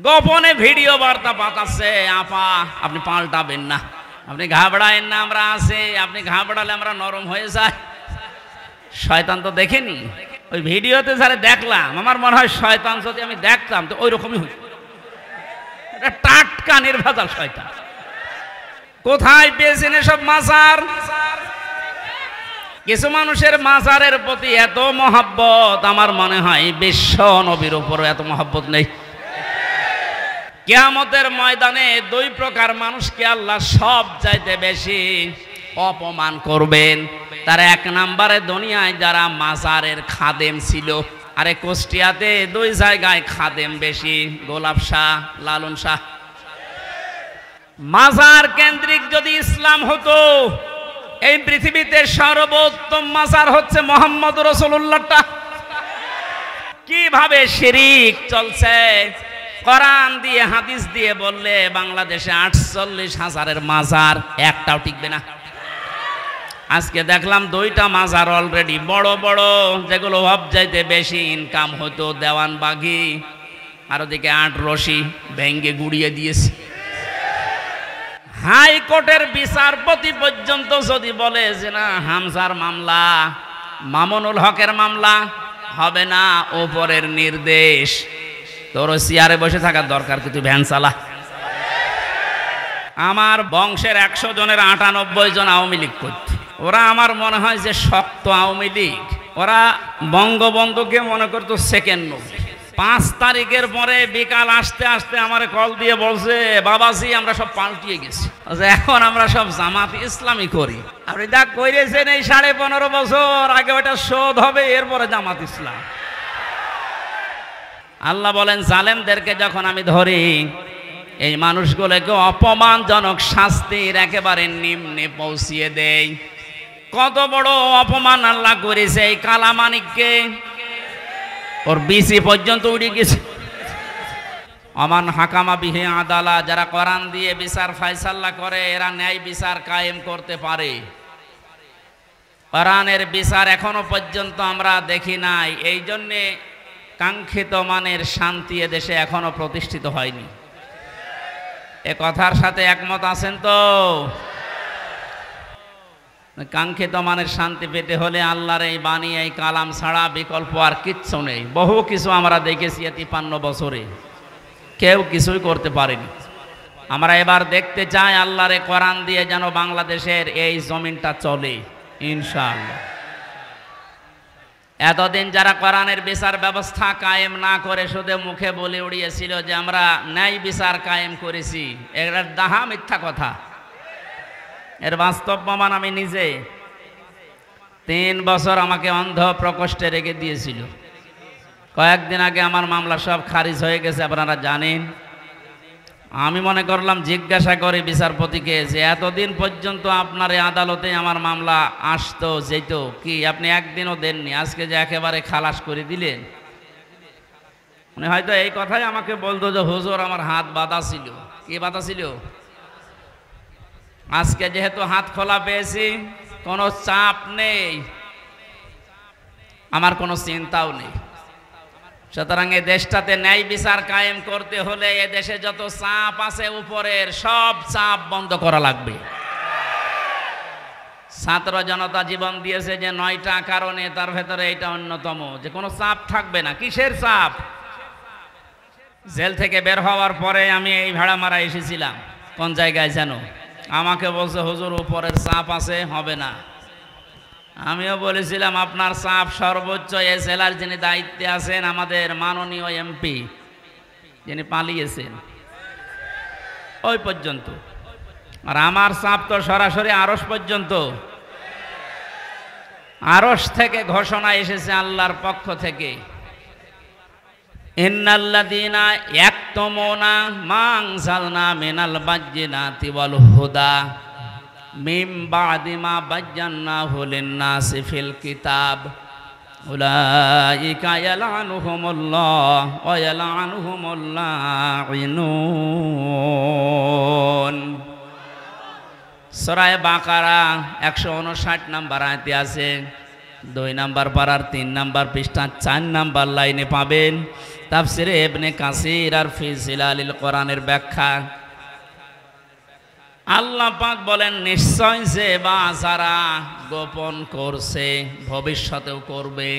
গোপনে ভিডিও বার্তা পাঠাচ্ছে, আপা আপনি পাল্টাবেন না, আপনি ঘাবড়ায়েন না, আমরা আছি, আপনি ঘাবড়ালে আমরা নরম হয়ে যাই। শয়তান তো দেখেনি, ওই ভিডিওতে যারা দেখলাম আমার মনে হয় শয়তান যদি আমি দেখতাম তো ওই রকমই হইত। এটা টাটকা নির্ভেজাল শয়তান। কোথায় পেয়েছেন এসব মাজার? কিছু মানুষের মাজারের প্রতি এত মহব্বত, আমার মনে হয় বিশ্ব নবীর উপর এত মহব্বত নেই। কিয়ামতের ময়দানে দুই প্রকার মানুষকে আল্লাহ সব চাইতে বেশি অপমান করবেন। তার এক নম্বরে দুনিয়ায় যারা মাজারের খাদেম ছিল, আরে কুষ্টিয়াতে দুই জায়গায় খাদেম বেশি, গোলাপ শাহ, লালন শাহ। মাজার কেন্দ্রিক যদি ইসলাম হতো, এই পৃথিবীতে সর্বোত্তম মাজার হচ্ছে মুহাম্মদ রাসূলুল্লাহটা। কিভাবে শিরিক চলছে, কোরআন দিয়ে হাদিস দিয়ে বললে বাংলাদেশে 48,000-এর মাজার একটাও টিকবে না। আজকে দেখলাম দুইটা মাজার অলরেডি বড় বড়, যেগুলো সবচাইতে বেশি ইনকাম হতো, দেওয়ানবাগি আর ওদিকে 8 রশি ভেঙ্গে গুড়িয়ে দিয়েছে। হাইকোর্টের বিচারপতি পর্যন্ত যদি বলে যে না হামজার মামলা, মামুনুল হকের মামলা হবে না, ওপরের নির্দেশ, তোর চেয়ারে বসে থাকার দরকার কি, তুই ভ্যান চালা। আমার বংশের 100 জনের 98 জন আওয়ামী লীগ করত। ওরা আমার মনে হয় যে শক্ত আওয়ামী লীগ, ওরা বঙ্গবন্ধুকে মনে করতো সেকেন্ড নবী। 5 তারিখের পরে বিকাল আসতে আসতে আমার কল দিয়ে বলছে, বাবাজি আমরা সব পাল্টিয়ে গেছি, এখন আমরা সব জামাত ইসলামী করি। আপনি যা করেছেন এই 15.5 বছর আগে ওটা শোধ হবে, এরপরে জামাত ইসলাম। আল্লাহ বলেন জালেমদেরকে যখন আমি ধরি, এই মানুষগুলোকে অপমানজনক শাস্তির একেবারে নিম্নে পৌঁছিয়ে দেই। কত বড় অপমান আল্লাহ করেছে এই কালামানিককে, ওর বিসি পর্যন্ত উড়ে গেছে। আমান হাকামা বিহি আদালা, যারা কোরআন দিয়ে বিচার ফায়সালা করে এরা ন্যায় বিচার কায়েম করতে পারে। কোরআনের বিচার এখনো পর্যন্ত আমরা দেখি নাই, এই জন্যে কাঙ্ক্ষিত মানের শান্তি এদেশে এখনো প্রতিষ্ঠিত হয়নি। এ কথার সাথে একমত আছেন তো? কাঙ্ক্ষিত মানের শান্তি পেতে হলে আল্লাহর এই বাণী, এই কালাম ছাড়া বিকল্প আর কিচ্ছু নেই। বহু কিছু আমরা দেখেছি 53 বছরে, কেউ কিছুই করতে পারেনি। আমরা এবার দেখতে চাই আল্লাহর এই কোরআন দিয়ে যেন বাংলাদেশের এই জমিনটা চলে ইনশাআল্লাহ। এতদিন যারা কোরআনের বিচার ব্যবস্থা কায়েম না করে শুধু মুখে বলে উড়িয়েছিল যে আমরা ন্যায় বিচার কায়েম করেছি, এর ডাহা মিথ্যা কথা। এর বাস্তব প্রমাণ আমি নিজে। 3 বছর আমাকে অন্ধ প্রকোষ্ঠে রেখে দিয়েছিল। কয়েকদিন আগে আমার মামলা সব খারিজ হয়ে গেছে, আপনারা জানেন। আমি মনে করলাম জিজ্ঞাসা করি বিচারপতিকে যে এতদিন পর্যন্ত আপনার এই আদালতে আমার মামলা আসতো যেত, কি আপনি একদিনও দেননি, আজকে যে একেবারে খালাস করে দিলেন। উনি হয়তো এই কথাই আমাকে বলতো যে হুজুর আমার হাত বাঁধা ছিল। কি বাঁধা ছিল? আজকে যেহেতু হাত খোলা পেয়েছি, কোনো চাপ নেই, আমার কোনো চিন্তাও নেই। সুতরাং এই দেশটাতে ন্যায় বিচার কায়েম করতে হলে এ দেশে যত চাপ আছে উপরের সব চাপ বন্ধ করা লাগবে। ছাত্র জনতা জীবন দিয়েছে যে 9টা কারণে, তার ভেতরে এটা অন্যতম, যে কোনো চাপ থাকবে না। কিসের চাপ? জেল থেকে বের হওয়ার পরে আমি এই ভাড়ামারা এসেছিলাম, কোন জায়গায় যেন, আমাকে বলছে হুজুর উপরের চাপ আছে, হবে না। আমিও বলেছিলাম আপনার চাপ সর্বোচ্চ এ জেলার যিনি দায়িত্বে আছেন, আমাদের মাননীয় এমপি যিনি পালিয়েছেন, ওই পর্যন্ত। আর আমার চাপ তো সরাসরি আরশ পর্যন্ত। আরশ থেকে ঘোষণা এসেছে আল্লাহর পক্ষ থেকে, ইন্নাল্লাযীনা ইয়াকতুমুনা মা আনজালনা মিনাল বায়্যিনাতি ওয়াল হুদা মিন বা'দি মা বায়্যানাহু লিন-নাসি ফিল কিতাব উলাইকা ইয়ালআনুহুমুল্লাহ ওয়া ইয়ালআনুহুমুল লাঈনুন। সূরা বাকারা 159 নম্বর আয়াতে আছে, 2 নম্বর পারার 3 নম্বর পৃষ্ঠা 4 নম্বর লাইনে পাবেন, তাফসিরে ইবনে কাসির আর ফি জিলালিল কোরআনের ব্যাখ্যা। আল্লাহ পাক বলেন নিশ্চয় যে বা যারা গোপন করছে ভবিষ্যতেও করবে।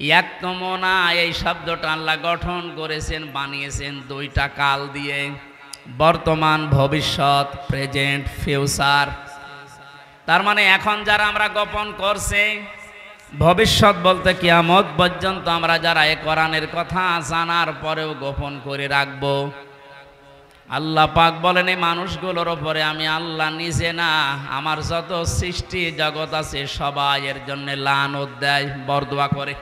ইয়াকতুমুনা এই শব্দটা আল্লাহ গঠন করেছেন বানিয়েছেন দুইটা কাল দিয়ে, বর্তমান ভবিষ্যৎ, প্রেজেন্ট ফিউচার। তার মানে এখন যারা আমরা গোপন করছে, ভবিষ্যৎ বলতে কিয়ামত পর্যন্ত আমরা যারা এই কোরআনের কথা জানার পরেও গোপন করে রাখবো। আল্লাহ পাক বলেন এই মানুষগুলোর ওপরে আমি আল্লাহ নিজে না, আমার যত সৃষ্টি জগৎ আছে সবাই এর জন্য লানত দেয়, বরদোয়া করে।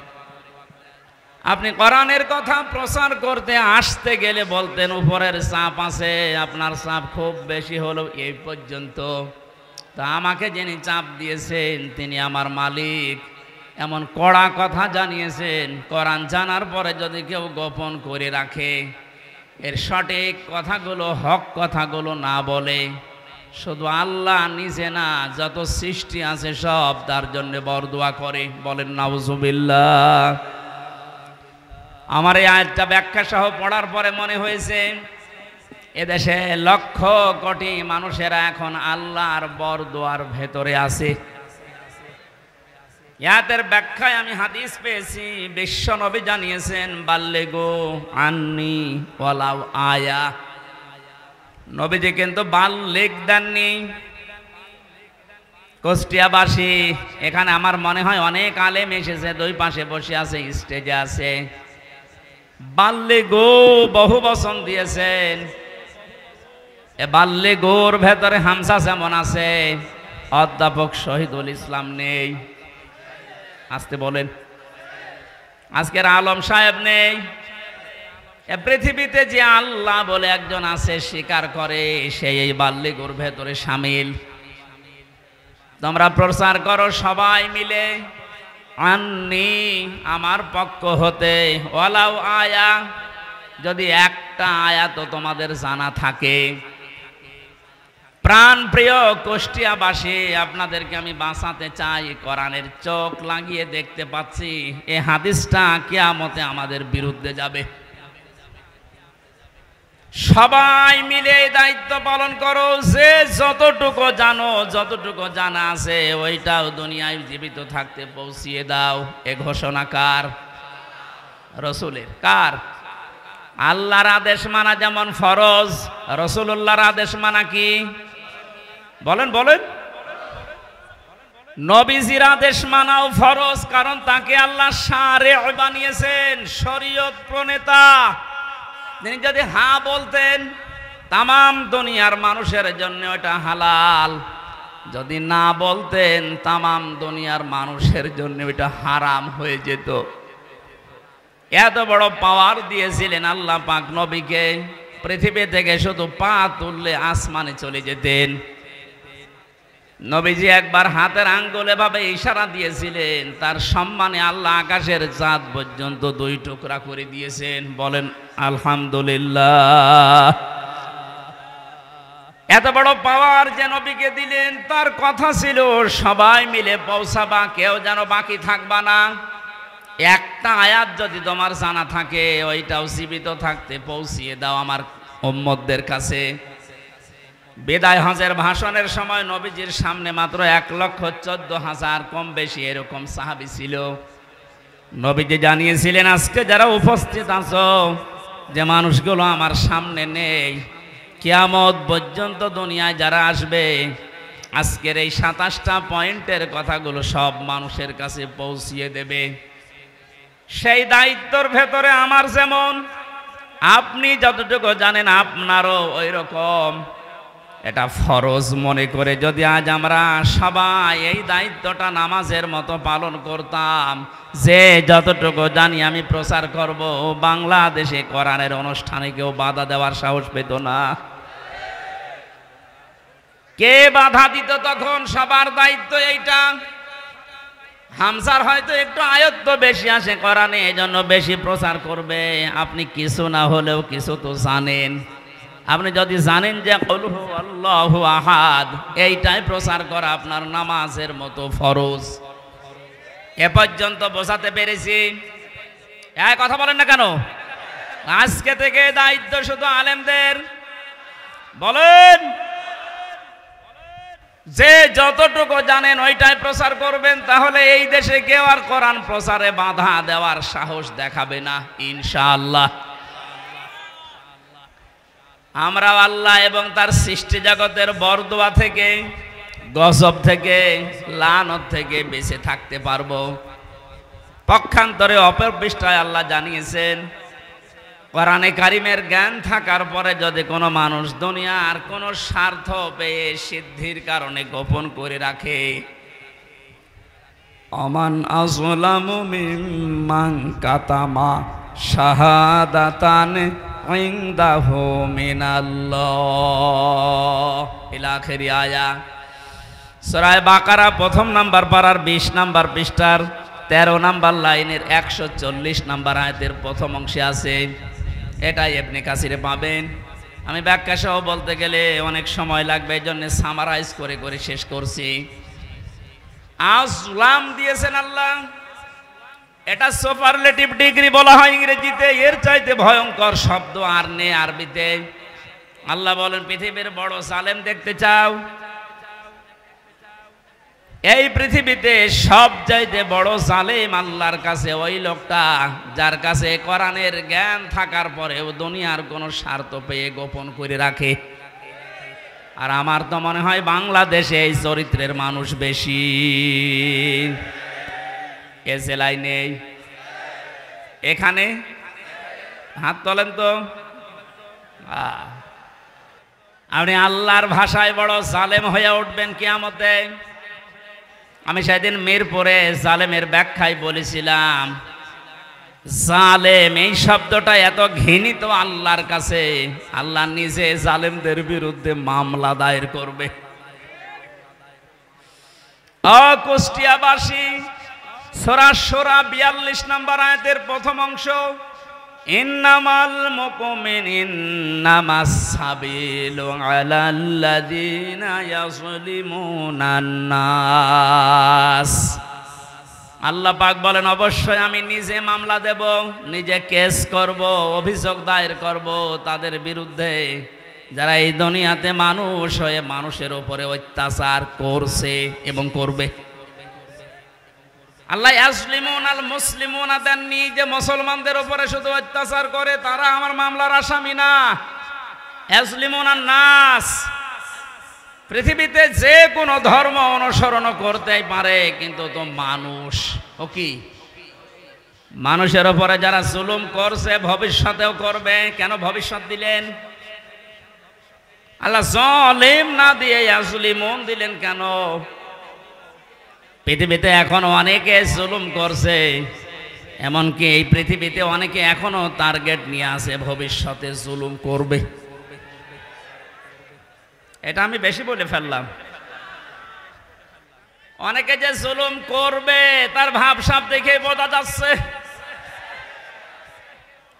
আপনি কোরআনের কথা প্রচার করতে আসতে গেলে বলতেন উপরের চাপ আছে, আপনার চাপ খুব বেশি হলো এই পর্যন্ত, তা আমাকে যিনি চাপ দিয়েছেন তিনি আমার মালিক, এমন কড়া কথা জানিয়েছেন। কোরআন জানার পরে যদি কেউ গোপন করে রাখে, এর সঠিক কথাগুলো হক কথাগুলো না বলে, শুধু আল্লাহ নিজে না যত সৃষ্টি আছে সব তার জন্য বরদোয়া করে। বলেন নাউজুবিল্লাহ। আমার এই আয়াতটা ব্যাখ্যা সহ পড়ার পরে মনে হয়েছে এদেশে লক্ষ কোটি মানুষেরা এখন আল্লাহর বরদোয়ার ভেতরে আছে। ইয়াতের ব্যাখ্যায় আমি হাদিস পেয়েছি, বিশ্ব নবী জানিয়েছেন বাল্লিগু আন্নি ওয়ালাউ আয়া। নবীজি কিন্তু বাল্লিগ দেননি। কুষ্টিয়াবাসী এখানে আমার মনে হয় অনেক আলেম এসেছে, দুই পাশে বসে আছে, স্টেজে আছে। বাল্লিগু বহু বচন দিয়েছেন। এ বাল্লিগুর ভেতরে হামসা যেমন আছে, অধ্যাপক শহীদুল ইসলাম নেই। আসতে বলেন। আজকের আলম সাহেব নেই। এ পৃথিবীতে যে আল্লাহ বলে একজন আছে স্বীকার করে, সেই এই বাল্লিগুর ভেতরে শামিল। তোমরা প্রচার করো সবাই মিলে, আন্নি আমার পক্ষ হতে, ওয়ালাউ আয়া যদি একটা আয়াত তোমাদের জানা থাকে। প্রাণ প্রিয় কুষ্টিয়াবাসী, আপনাদেরকে আমি বাঁচাতে চাই। কোরআনের চোখ লাগিয়ে দেখতে পাচ্ছি এই হাদিসটা কিয়ামতে আমাদের বিরুদ্ধে যাবে। সবাই মিলে এই দায়িত্ব পালন করো, যে যতটুকু জানো, যতটুকু জানা আছে ওইটাও দুনিয়ায় জীবিত থাকতে পৌঁছিয়ে দাও। এ ঘোষণা কার? রসুলের। কার? আল্লাহর আদেশ মানা যেমন ফরজ, রসুলুল্লাহর আদেশ মানা কি? বলেন বলেন। নবীজির আদেশ মানাও ফরজ, কারণ তাকে আল্লাহ শারে বানিয়েছেন, শরীয়ত প্রণেতা। তিনি যদি হ্যাঁ বলতেন তামাম দুনিয়ার মানুষের জন্য ওটা হালাল, যদি না বলতেন তামাম দুনিয়ার মানুষের জন্য ওটা হারাম হয়ে যেত। এত বড় পাওয়ার দিয়েছিলেন আল্লাহ পাক নবীকে, পৃথিবী থেকে শুধু পা তুললে আসমানে চলে যেতেন। নবীজি একবার হাতের আঙ্গুল এভাবে ইশারা দিয়েছিলেন, তার সম্মানে আল্লাহ আকাশের চাঁদ পর্যন্ত দুই টুকরা করে দিয়েছেন। বলেন আলহামদুলিল্লাহ। এত বড় পাওয়ার যে নবীকে দিলেন, তার কথা ছিল সবাই মিলে পৌঁছাবা, কেউ যেন বাকি থাকবা না। একটা আয়াত যদি তোমার জানা থাকে ওইটাও জীবিত থাকতে পৌঁছিয়ে দাও আমার উম্মতদের কাছে। বিদায় হজের ভাষণের সময় নবীজির সামনে মাত্র 1,14,000 কম বেশি এরকম সাহাবী ছিল। নবীজি জানিয়েছিলেন আজকে যারা উপস্থিত আছো, যে মানুষগুলো আমার সামনে নেই, কিয়ামত পর্যন্ত দুনিয়ায় যারা আসবে, আজকের এই 27টা পয়েন্টের কথাগুলো সব মানুষের কাছে পৌঁছিয়ে দেবে। সেই দায়িত্বর ভেতরে আমার যেমন, আপনি যতটুকু জানেন আপনারও ওই রকম। এটা ফরজ মনে করে যদি আজ আমরা সবাই এই দায়িত্বটা নামাজের মতো পালন করতাম, যে যতটুকু জানি আমি প্রচার করব, বাংলাদেশে কোরআনের অনুষ্ঠানে কেউ বাধা দেওয়ার সাহস পেত না। কে বাধা দিত তখন? সবার দায়িত্ব এইটা। হামসার হয়তো একটু আয়ত্ত বেশি আসে কোরআনে, এজন্য বেশি প্রচার করবে। আপনি কিছু না হলেও কিছু তো জানেন। আপনি যদি জানেন যে কুল হু আল্লাহু আহাদ, এইটাই প্রচার করা আপনার নামাজের মতো ফরজ। এ পর্যন্ত বোঝাতে পেরেছি। কথা বলেন না কেন? আজকে থেকে দায়িত্ব শুধু আলেমদের। বলেন, যে যতটুকু জানেন ওইটাই প্রচার করবেন, তাহলে এই দেশে কেউ আর কোরআন প্রচারে বাধা দেওয়ার সাহস দেখাবে না ইনশাআল্লাহ। আমরা আল্লাহ এবং তার সৃষ্টি জগতের বরদোয়া থেকে, গজব থেকে, লানত থেকে বেঁচে থাকতে পারবো। পক্ষান্তরে অপর পৃষ্ঠায় আল্লাহ জানিয়েছেন, কোরআনে কারিমের জ্ঞান থাকার পরে যদি কোনো মানুষ দুনিয়ার কোনো স্বার্থ পেয়ে সিদ্ধির কারণে গোপন করে রাখে, আমান আযলামু মিম্মান কাতামা শাহাদাতান ইনদাহু মিনাল্লাহ ইলা আখিরি আয়া। সূরা বাকারা প্রথম নাম্বার পারার 20 নাম্বার পৃষ্ঠার 13 নাম্বার লাইনের 140 নাম্বার আয়াতের প্রথম অংশে আছে। এটাই ইবনে কাসিরে পাবেন। আমি ব্যাখ্যা সহ বলতে গেলে অনেক সময় লাগবে, এই জন্য সামারাইজ করে করে শেষ করছি। আযলাম দিয়েছেন আল্লাহ, এটা সুপারলেটিভ ডিগ্রি বলা হয় ইংরেজিতে। এর চাইতে ভয়ঙ্কর শব্দ আর নেই আরবিতে। আল্লাহ বলেন, পৃথিবীর বড় জালেম দেখতে চাও? এই পৃথিবীতে সবচাইতে বড় জালেম আল্লাহর কাছে ওই লোকটা যার কাছে কোরআনের জ্ঞান থাকার পরেও দুনিয়ার কোনো স্বার্থ পেয়ে গোপন করে রাখে। আর আমার তো মনে হয় বাংলাদেশে এই চরিত্রের মানুষ বেশি। এ জেলায় নেই, এখানে হাত তোলেন তো। আপনি আল্লাহর ভাষায় বড় জালেম হয়ে উঠবেন কিয়ামতে। আমি সেদিন মিরপুরে জালেমের ব্যাখ্যায় বলেছিলাম, জালেম এই শব্দটা এত ঘৃণিত আল্লাহর কাছে, আল্লাহ নিজে জালেমদের বিরুদ্ধে মামলা দায়ের করবে। কুষ্টিয়াবাসী, সূরা শূরা 42 নম্বর আয়াতের প্রথম অংশ, ইন্নামাল মুমিনুনাস সাবিলু আলাল্লাযিনা ইয়াযলিমুনান নাস। আল্লাহ পাক বলেন, অবশ্যই আমি নিজে মামলা দেব, নিজে কেস করব, অভিযোগ দায়ের করব তাদের বিরুদ্ধে যারা এই দুনিয়াতে মানুষ হয়ে মানুষের উপরে অত্যাচার করছে এবং করবে। আল্লাহ ইয়াজলিমুন আল মুসলিমুনা দেননি যে মুসলমানদের উপরে শুধু অত্যাচার করে তারা আমার মামলার আসামি না। ইয়াজলিমুন আন নাস, পৃথিবীতে যে কোনো ধর্ম অনুসরণ করতেই পারে, কিন্তু তো মানুষ ও কি মানুষের উপরে যারা জুলুম করছে ভবিষ্যতেও করবে। কেন ভবিষ্যৎ দিলেন? আল্লাহ জালিম না দিয়ে ইয়াজলিমুন দিলেন কেন? পৃথিবীতে এখনো অনেকে জুলুম করছে, এমনকি এই পৃথিবীতে অনেকে এখনো টার্গেট নিয়ে আছে ভবিষ্যতে জুলুম করবে। এটা আমি বেশি বলে ফেললাম। অনেকে যে জুলুম করবে তার ভাবসাব দেখে বোঝা যাচ্ছে।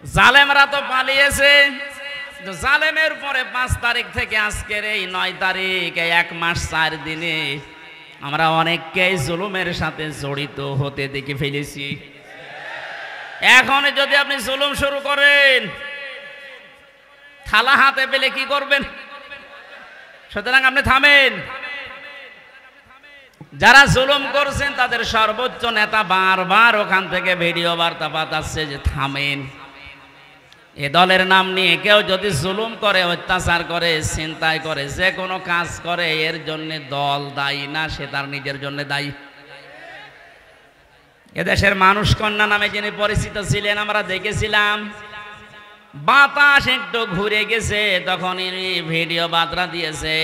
জালেমরা তো পালিয়েছে। জালেমের পরে 5 তারিখ থেকে আজকের এই 9 তারিখ, এই 1 মাস 4 দিনে আমরা অনেককেই জুলুমের সাথে জড়িত হতে দেখে ফেলেছি। এখন যদি আপনি জুলুম শুরু করেন, থালা হাতে পেলে কি করবেন? সুতরাং আপনি থামেন। যারা জুলুম করছেন তাদের সর্বোচ্চ নেতা বারবার ওখান থেকে ভিডিও বার্তা পাঠাচ্ছে যে থামেন। এ দলের নাম নিয়ে কেউ যদি জুলুম করে, অত্যাচার করে, চিন্তায় করে, যে কোনো কাজ করে, এর জন্য দল দায়ী না, সে তার নিজের জন্য দায়ী। এদেশের মানুষ কন্যা নামে যিনি পরিচিত ছিলেন, আমরা দেখেছিলাম বাতাস একটু ঘুরে গেছে তখন ভিডিও বার্তা দিয়েছে,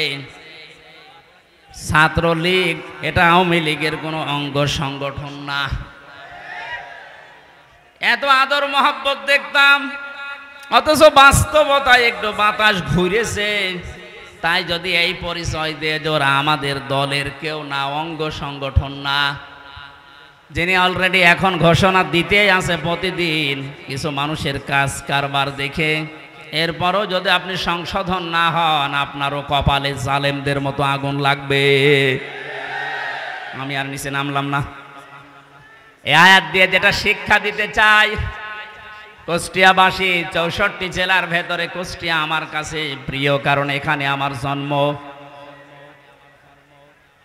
ছাত্রলীগ এটা আওয়ামী লীগের কোনো অঙ্গ সংগঠন না। এত আদর মহব্বত দেখতাম, অথচ বাস্তবতায় একটু বাতাস ঘুরেছে। তাই যদি এই পরিচয় দিয়ে ওরা আমাদের দলের কেউ না, অঙ্গ সংগঠন না, যিনি অলরেডি এখন ঘোষণা দিতেই আছে প্রতিদিন কিছু মানুষের কাজ কারবার দেখে, এরপরও যদি আপনি সংশোধন না হন, আপনারও কপালে জালেমদের মতো আগুন লাগবে। আমি আর নিচে নামলাম না। এই আয়াত দিয়ে যেটা শিক্ষা দিতে চাই, কুষ্টিয়াবাসী 64 জেলার ভেতরে কুষ্টিয়া আমার কাছে প্রিয়, কারণ এখানে আমার জন্ম।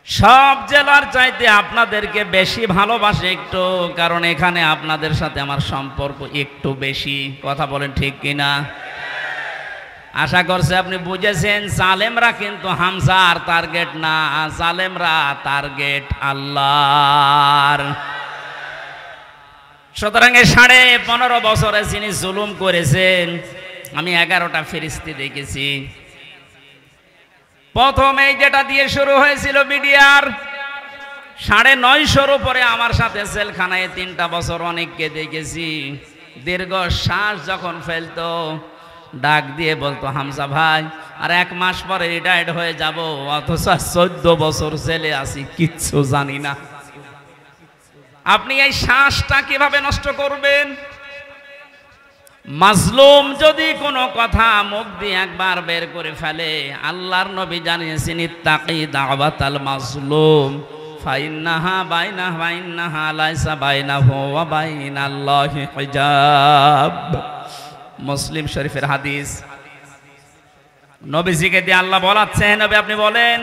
সব জেলার চাইতে আপনাদেরকে বেশি ভালোবাসে একটু, কারণ এখানে আপনাদের সাথে আমার সম্পর্ক একটু বেশি। কথা বলেন ঠিক কিনা? আশা করছি আপনি বুঝেছেন। জালেমরা কিন্তু হামজার টার্গেট না, জালেমরা টার্গেট আল্লাহর। সুতরাং 15.5 বছরে যিনি জুলুম করেছেন, আমি 11টা ফেরেশতা দেখেছি। প্রথমে যেটা দিয়ে শুরু হয়েছিল মিডিয়ার 950 উপরে আমার সাথে জেলখানায় 3টা বছর অনেককে দেখেছি। দীর্ঘ শ্বাস যখন ফেলতো ডাক দিয়ে বলতো, হামজা ভাই আর 1 মাস পরে রিটায়ার্ড হয়ে যাব, অথচ 14 বছর জেলে আছি, কিচ্ছু জানি না। আপনি এই শ্বাসটা কিভাবে নষ্ট করবেন? মাজলুম যদি কোনো কথা মুখ দিয়ে একবার বের করে ফেলে, আল্লাহর নবী জানিয়েছেন, ইত্তাকি দাওয়াতাল মাজলুম ফাইন্নাহা বাইনাহা লাইসা বাইনাহু ওয়া বাইনাল্লাহি হিজাব। মুসলিম শরীফের হাদিস। নবীজিকে দিয়ে আল্লাহ বলাচ্ছেন, নবী আপনি বলেন,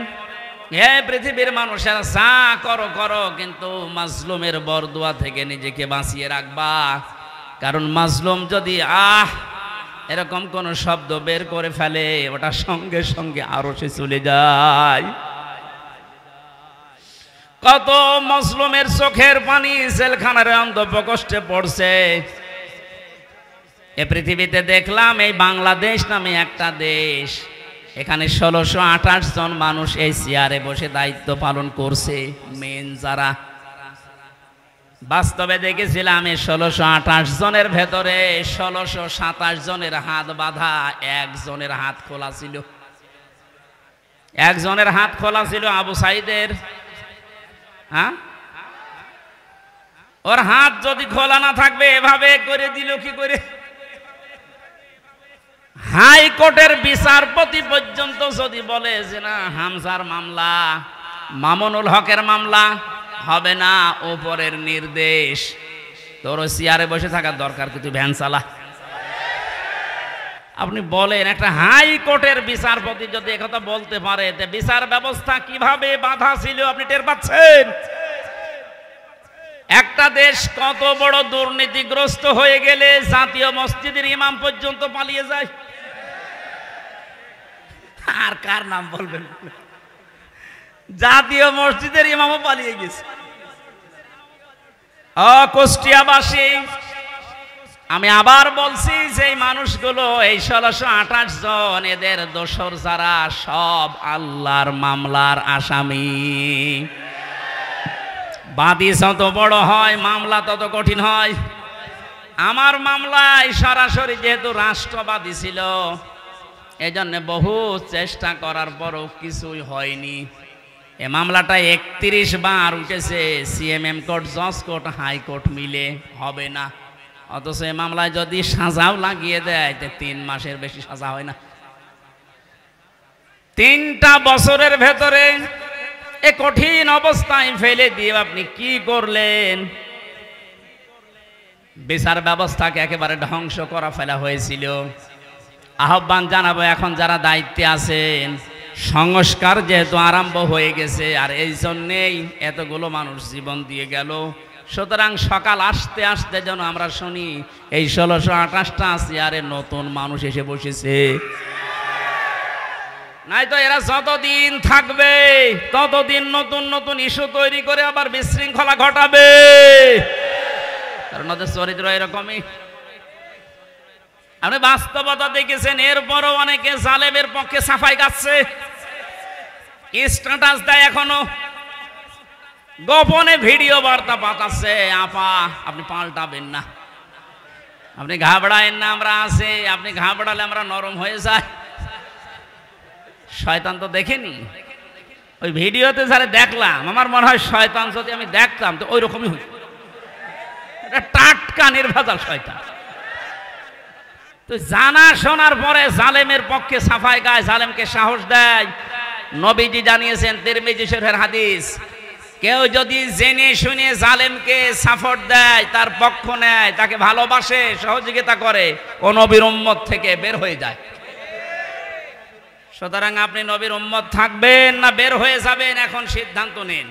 হে পৃথিবীর মানুষেরা যা করো করো, কিন্তু মাজলুমের বরদুয়া থেকে নিজেকে বাঁচিয়ে রাখবা। কারণ মাজলুম যদি এরকম কোন শব্দ বের করে ফেলে, ওটা সঙ্গে সঙ্গে আরশে চলে যায়। কত মাজলুমের চোখের পানি জেলখানার অন্ধপ্রকোষ্ঠে পড়ছে। এ পৃথিবীতে দেখলাম এই বাংলাদেশ নামে একটা দেশ, এখানে 1628 জন মানুষ এই চেয়ারে বসে দায়িত্ব পালন করছে। মেন যারা, বাস্তবে দেখেছিলাম এই 1628 জনের ভেতরে 1627 জনের হাত বাঁধা, একজনের হাত খোলা ছিল। একজনের হাত খোলা ছিল আবু সাইদের। হ্যাঁ, ওর হাত যদি খোলা না থাকবে এভাবে করে দিল কি করে? হাইকোর্টের বিচারপতি পর্যন্ত যদি বলে যে না, হামজার মামলা, মামুনুল হকের মামলা হবে না, উপরের নির্দেশ, তোর চেয়ারে বসে থাকার দরকার, কিন্তু ভ্যান চালা। আপনি বলেন, একটা হাইকোর্টের বিচারপতি যদি একথা বলতে পারে, বিচার ব্যবস্থা কিভাবে বাধা ছিল আপনি টের পাচ্ছেন? একটা দেশ কত বড় দুর্নীতিগ্রস্ত হয়ে গেলে জাতীয় মসজিদের ইমাম পর্যন্ত পালিয়ে যায়। আর কার নাম বলবেন? জাতীয় মসজিদের ইমামও পালিয়ে গেছে। কুষ্টিয়াবাসী, আমি আবার বলছি, যে মানুষগুলো এই 1628 জন, এদের দোসর যারা, সব আল্লাহর মামলার আসামি। বাদী যত বড় হয় মামলা তত কঠিন হয়। আমার মামলায় সরাসরি যেহেতু রাষ্ট্রবাদী ছিল, এজন্য বহু চেষ্টা করার পরও কিছুই হয়নি। এ মামলাটা 31 বার উঠেছে, সিএমএম কোর্ট, জজ কোর্ট, হাইকোর্ট মিলে, হবে না। অথচ এ মামলায় যদি সাজাও লাগিয়ে দেয়, 3 মাসের বেশি সাজা হয় না। 3টা বছরের ভেতরে এ কঠিন অবস্থায় ফেলে দিয়ে আপনি কি করলেন? বিচার ব্যবস্থাকে একেবারে ধ্বংস করা ফেলা হয়েছিল। আহ্বান জানাবো, এখন যারা দায়িত্বে আছেন, সংস্কার যেহেতু আরম্ভ হয়ে গেছে, আর এই জন্যেই এতগুলো মানুষ জীবন দিয়ে গেল। সুতরাং সকাল আসতে আসতে যেন আমরা শুনি এই 1628টা চেয়ারে নতুন মানুষ এসে বসেছে। নাই তো এরা যতদিন থাকবে ততদিন নতুন নতুন ইস্যু তৈরি করে আবার বিশৃঙ্খলা ঘটাবে। কারণ ওদের চরিত্র এরকমই। আপনি বাস্তবতা দেখেছেন। এরপরও অনেকে জালেমের পক্ষে সাফাই গাচ্ছে, স্ট্যাটাস দেয়, এখনো গোপনে ভিডিও বার্তা পাঠাচ্ছে। আপা আপনি পাল্টাবেন না, আপনি ঘাবড়ায়েন না, আমরা আছি। আপনি ঘাবড়ালে আমরা নরম হয়ে যাই। শয়তান তো দেখেনি। ওই ভিডিওতে যারা দেখলাম, আমার মনে হয় শয়তান যদি আমি দেখতাম তো ওই রকমই হইত। এটা টাটকা নির্ভেজাল শয়তান। তো জানা শোনার পরে জালেমের পক্ষে সাফাই গায়, জালেমকে সাহস দেয়। নবীজি জানিয়েছেন, তিরমিজি শরীফের হাদিস, কেউ যদি জেনে শুনে জালেমকে সাপোর্ট দেয়, তার পক্ষ নেয়, তাকে ভালোবাসে, সহযোগিতা করে, ও নবীর উম্মত থেকে বের হয়ে যায়। সুতরাং আপনি নবীর উম্মত থাকবেন না বের হয়ে যাবেন, এখন সিদ্ধান্ত নিন।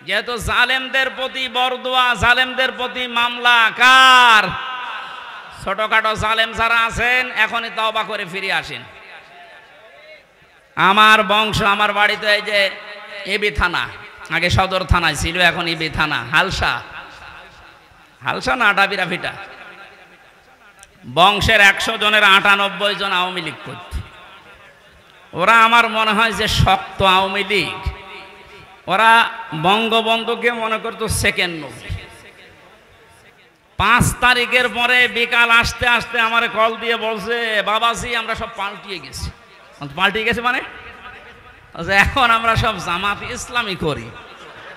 যেহেতু জালেমদের প্রতি বরদোয়া, জালেমদের প্রতি মামলা কার? ছোটখাটো জালেম যারা আছেন এখনই তওবা করে ফিরে আসেন। আমার বংশ, আমার বাড়িতে এই যে এবি থানা, আগে সদর থানায় ছিল, এখন ইবি থানা, হালসা, হালসা না ডাবিরা ভিটা, বংশের 100 জনের 98 জন আওয়ামী লীগ করত। ওরা আমার মনে হয় যে শক্ত আওয়ামী লীগ, ওরা বঙ্গবন্ধুকে মনে করতো সেকেন্ড নবী। 5 তারিখের পরে বিকাল আসতে আসতে আমার কল দিয়ে বলছে, বাবাজি আমরা সব পাল্টিয়ে গেছি। পাল্টিয়ে গেছে মানে এখন আমরা সব জামাত ইসলামী করি।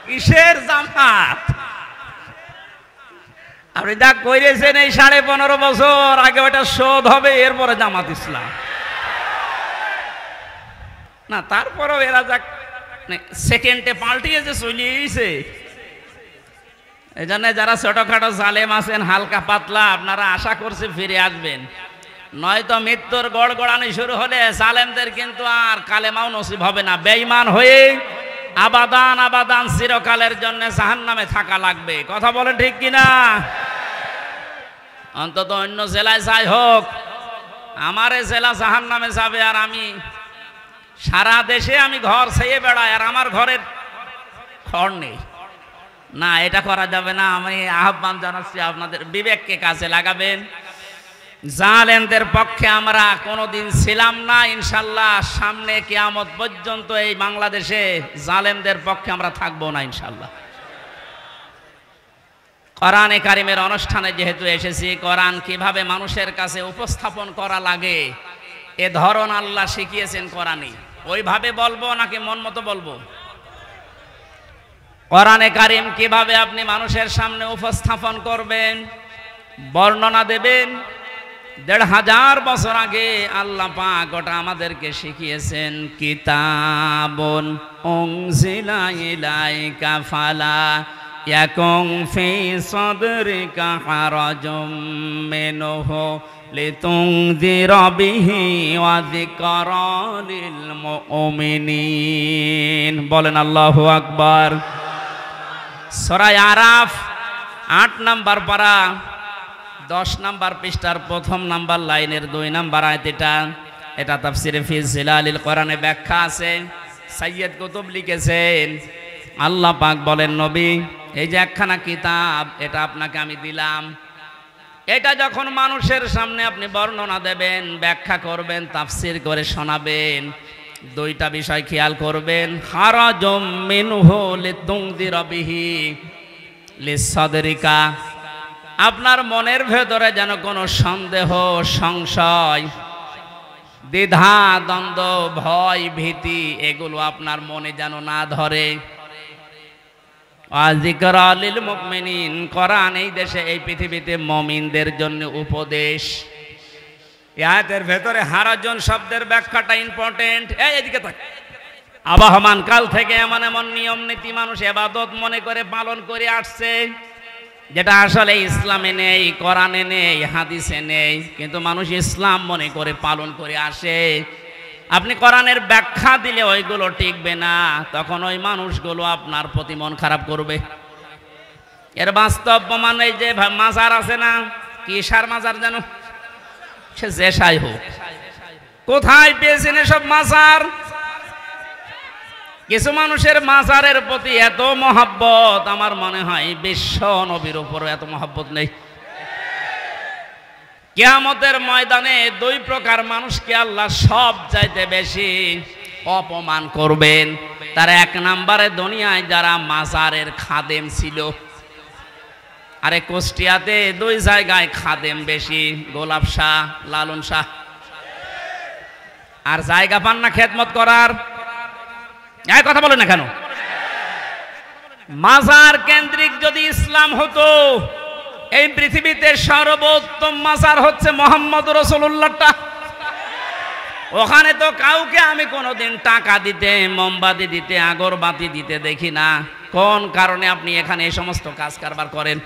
কিসের জামাত? আপনি যা করেছেন এই 15.5 বছর আগে ওটা শোধ হবে, এরপরে জামাত ইসলাম না। তারপরেও এরা যা সেকেন্ডে পাল্টিয়েছে, চলিয়েছে। এই জন্য যারা ছোটখাটো জালেম আছেন, হালকা পাতলা, আপনারা আশা করছে ফিরে আসবেন, নয়তো মৃত্যুর গড়গড়ানি শুরু হলে জালেমদের কিন্তু আর কালেমাও নসিব হবে না। বেঈমান হয়ে আবাদান আবাদান চিরকালের জন্য জাহান্নামে থাকা লাগবে। কথা বলেন ঠিক কিনা? অন্তত অন্য জেলায় যাই হোক, আমার এই জেলা জাহান্নামে যাবে, আর আমি সারা দেশে আমি ঘর ছেয়ে বেড়াই, আর আমার ঘরের খড় নেই। না, এটা করা যাবে না। আমি আহ্বান জানাচ্ছি, আপনাদের বিবেককে কাজে লাগাবেন। জালেমদের পক্ষে আমরা কোনোদিন ছিলাম না, ইনশাল্লাহ সামনে কিয়ামত পর্যন্ত এই বাংলাদেশে জালেমদের পক্ষে আমরা থাকবো না ইনশাল্লাহ। কোরআনে কারিমের অনুষ্ঠানে যেহেতু এসেছি, কোরআন কিভাবে মানুষের কাছে উপস্থাপন করা লাগে এ ধরন আল্লাহ শিখিয়েছেন কোরআনে। ওইভাবে বলবো নাকি মন মতো বলবো? কোরআনে কারিম কিভাবে আপনি মানুষের সামনে উপস্থাপন করবেন, বর্ণনা দেবেন, 1500 বছর আগে আল্লাহ পাক ওটা আমাদেরকে শিখিয়েছেন। কিতাবুন উনজিলা ইলাইকা ফালা ইয়াকুন ফি সাদরিকা হারাজুম মিনহু লিতুনযিরা বিহি ওয়া যিকরা লিল মুমিনিন। বলেন আল্লাহু আকবার। সূরা আরাফ 8 নম্বর পারা 10 নম্বর পৃষ্ঠার 1 নম্বর লাইনের 2 নম্বর আয়াত। এটা তাফসিরে ফি জিলালিল কোরআনে ব্যাখ্যা আছে, সাইয়্যিদ কুতুব লিখেছেন। আল্লাহ পাক বলেন, নবী এই যে একখানা কিতাব, এটা আপনাকে আমি দিলাম, এটা যখন মানুষের সামনে আপনি বর্ণনা দেবেন, ব্যাখ্যা করবেন, তাফসির করে শোনাবেন, 2টা বিষয় খেয়াল করবেন। খারাজুম মিনহু লিতুনযিরা বিহি লিসাদরিকা, আপনার মনের ভেতরে যেন কোনো সন্দেহ, সংশয়, দ্বিধা, দ্বন্দ্ব, ভয়, ভীতি এগুলো আপনার মনে যেন না ধরে। ওয়া যিকরা লিল মুমিনিন, কোরআন এই দেশে, এই পৃথিবীতে মুমিনদের জন্য উপদেশ। এই আয়াতের ভেতরে হারাজন শব্দের ব্যাখ্যাটা ইম্পর্টেন্ট। এদিকে তাক। আবহমান কাল থেকে এমন এমন নিয়ম নীতি মানুষ ইবাদত মনে করে পালন করে আসছে, যেটা আসলে ইসলামে নেই, কোরআনে নেই, হাদিসে নেই, কিন্তু মানুষ ইসলাম মনে করে পালন করে আসে। আপনি কোরআনের ব্যাখ্যা দিলে ওইগুলো টিকবে না, তখন ওই মানুষগুলো আপনার প্রতি মন খারাপ করবে। এর বাস্তব প্রমাণ এই যে মাজার আছে না, কিসার মাজার যেন, সে যেসাই হোক, কোথায় পেয়েছেন এসব মাজার? কিছু মানুষের মাজারের প্রতি এত মহব্বত, আমার মনে হয় বিশ্ব নবীর উপরও এত মহব্বত নেই। কিয়ামতের ময়দানে 2 প্রকার মানুষকে আল্লাহ সব চাইতে বেশি অপমান করবেন। তার 1 নম্বরে দুনিয়ায় যারা মাজারের খাদেম ছিল, আরে কুষ্টিয়াতে 2 জায়গায় খাদেম বেশি, গোলাপ শাহ, লালন শাহ। আর জায়গা পান না খেদমত করার। এই কথা বলেন না কেন? মাজার কেন্দ্রিক যদি ইসলাম হতো, এই পৃথিবীতে সর্বোত্তম মাজার হচ্ছে মুহাম্মদ রাসূলুল্লাহটা। ওখানে তো কাউকে আমি কোনোদিন টাকা দিতে, মোমবাতি দিতে, আগরবাতি দিতে দেখি না। কোন কারণে আপনি এখানে এই সমস্ত কাজ কারবার করেন?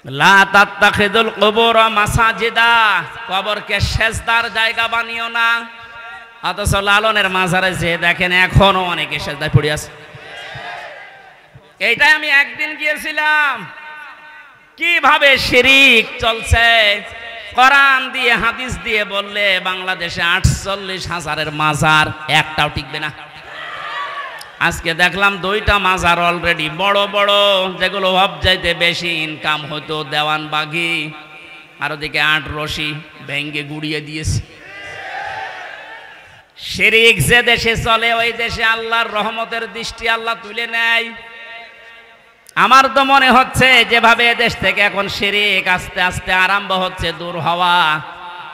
লা তাত্তাখিদুল কুবুর মাসাজিদা, কবরকে সেজদার জায়গা বানিও না। অথচ লালনের মাজারে যে দেখেন এখনো অনেকে সেজদায় পড়ে আছে। এইটাই আমি একদিন গিয়েছিলাম, কিভাবে শিরিক চলছে। কোরআন দিয়ে হাদিস দিয়ে বললে বাংলাদেশে 48,000-এর মাজার একটাও টিকবে না। আজকে দেখলাম 2টা মাজার অলরেডি বড় বড়, যেগুলো সবচাইতে বেশি ইনকাম হতো দেওয়ানবাগি, আর ওদিকে 8 রশি ভেঙ্গে গুড়িয়ে দিয়েছে। শিরিক যে দেশে চলে ওই দেশে আল্লাহর রহমতের দৃষ্টি আল্লাহ তুলে নেয়। আমার তো মনে হচ্ছে যেভাবে দেশ থেকে এখন শিরিক আস্তে আস্তে আরম্ভ হচ্ছে দূর হওয়া,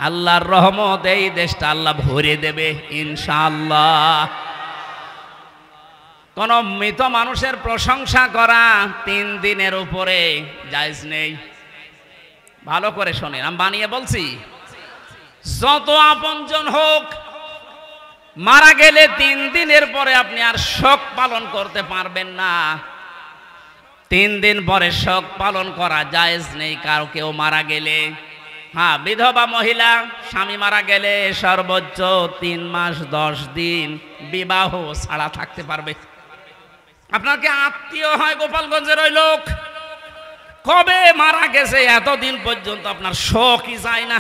আল্লাহর রহমত এই দেশটা আল্লাহ ভরে দেবে ইনশাআল্লাহ। কোন মৃত মানুষের প্রশংসা করা 3 দিনের উপরে জায়েজ নেই। ভালো করে শোনেন, আমি বানিয়ে বলছি। যত আপনজন হোক, মারা গেলে 3 দিনের পরে আপনি আর শোক পালন করতে পারবেন না। 3 দিন পরে শোক পালন করা জায়েজ নেই কারো কেউ মারা গেলে। হ্যাঁ, বিধবা মহিলা স্বামী মারা গেলে সর্বোচ্চ 3 মাস 10 দিন বিবাহ ছাড়া থাকতে পারবে। আপনার কি আত্মীয় হয় গোপালগঞ্জের ওই লোক, কবে মারা গেছে এতদিন পর্যন্ত আপনার শোকই যায় না?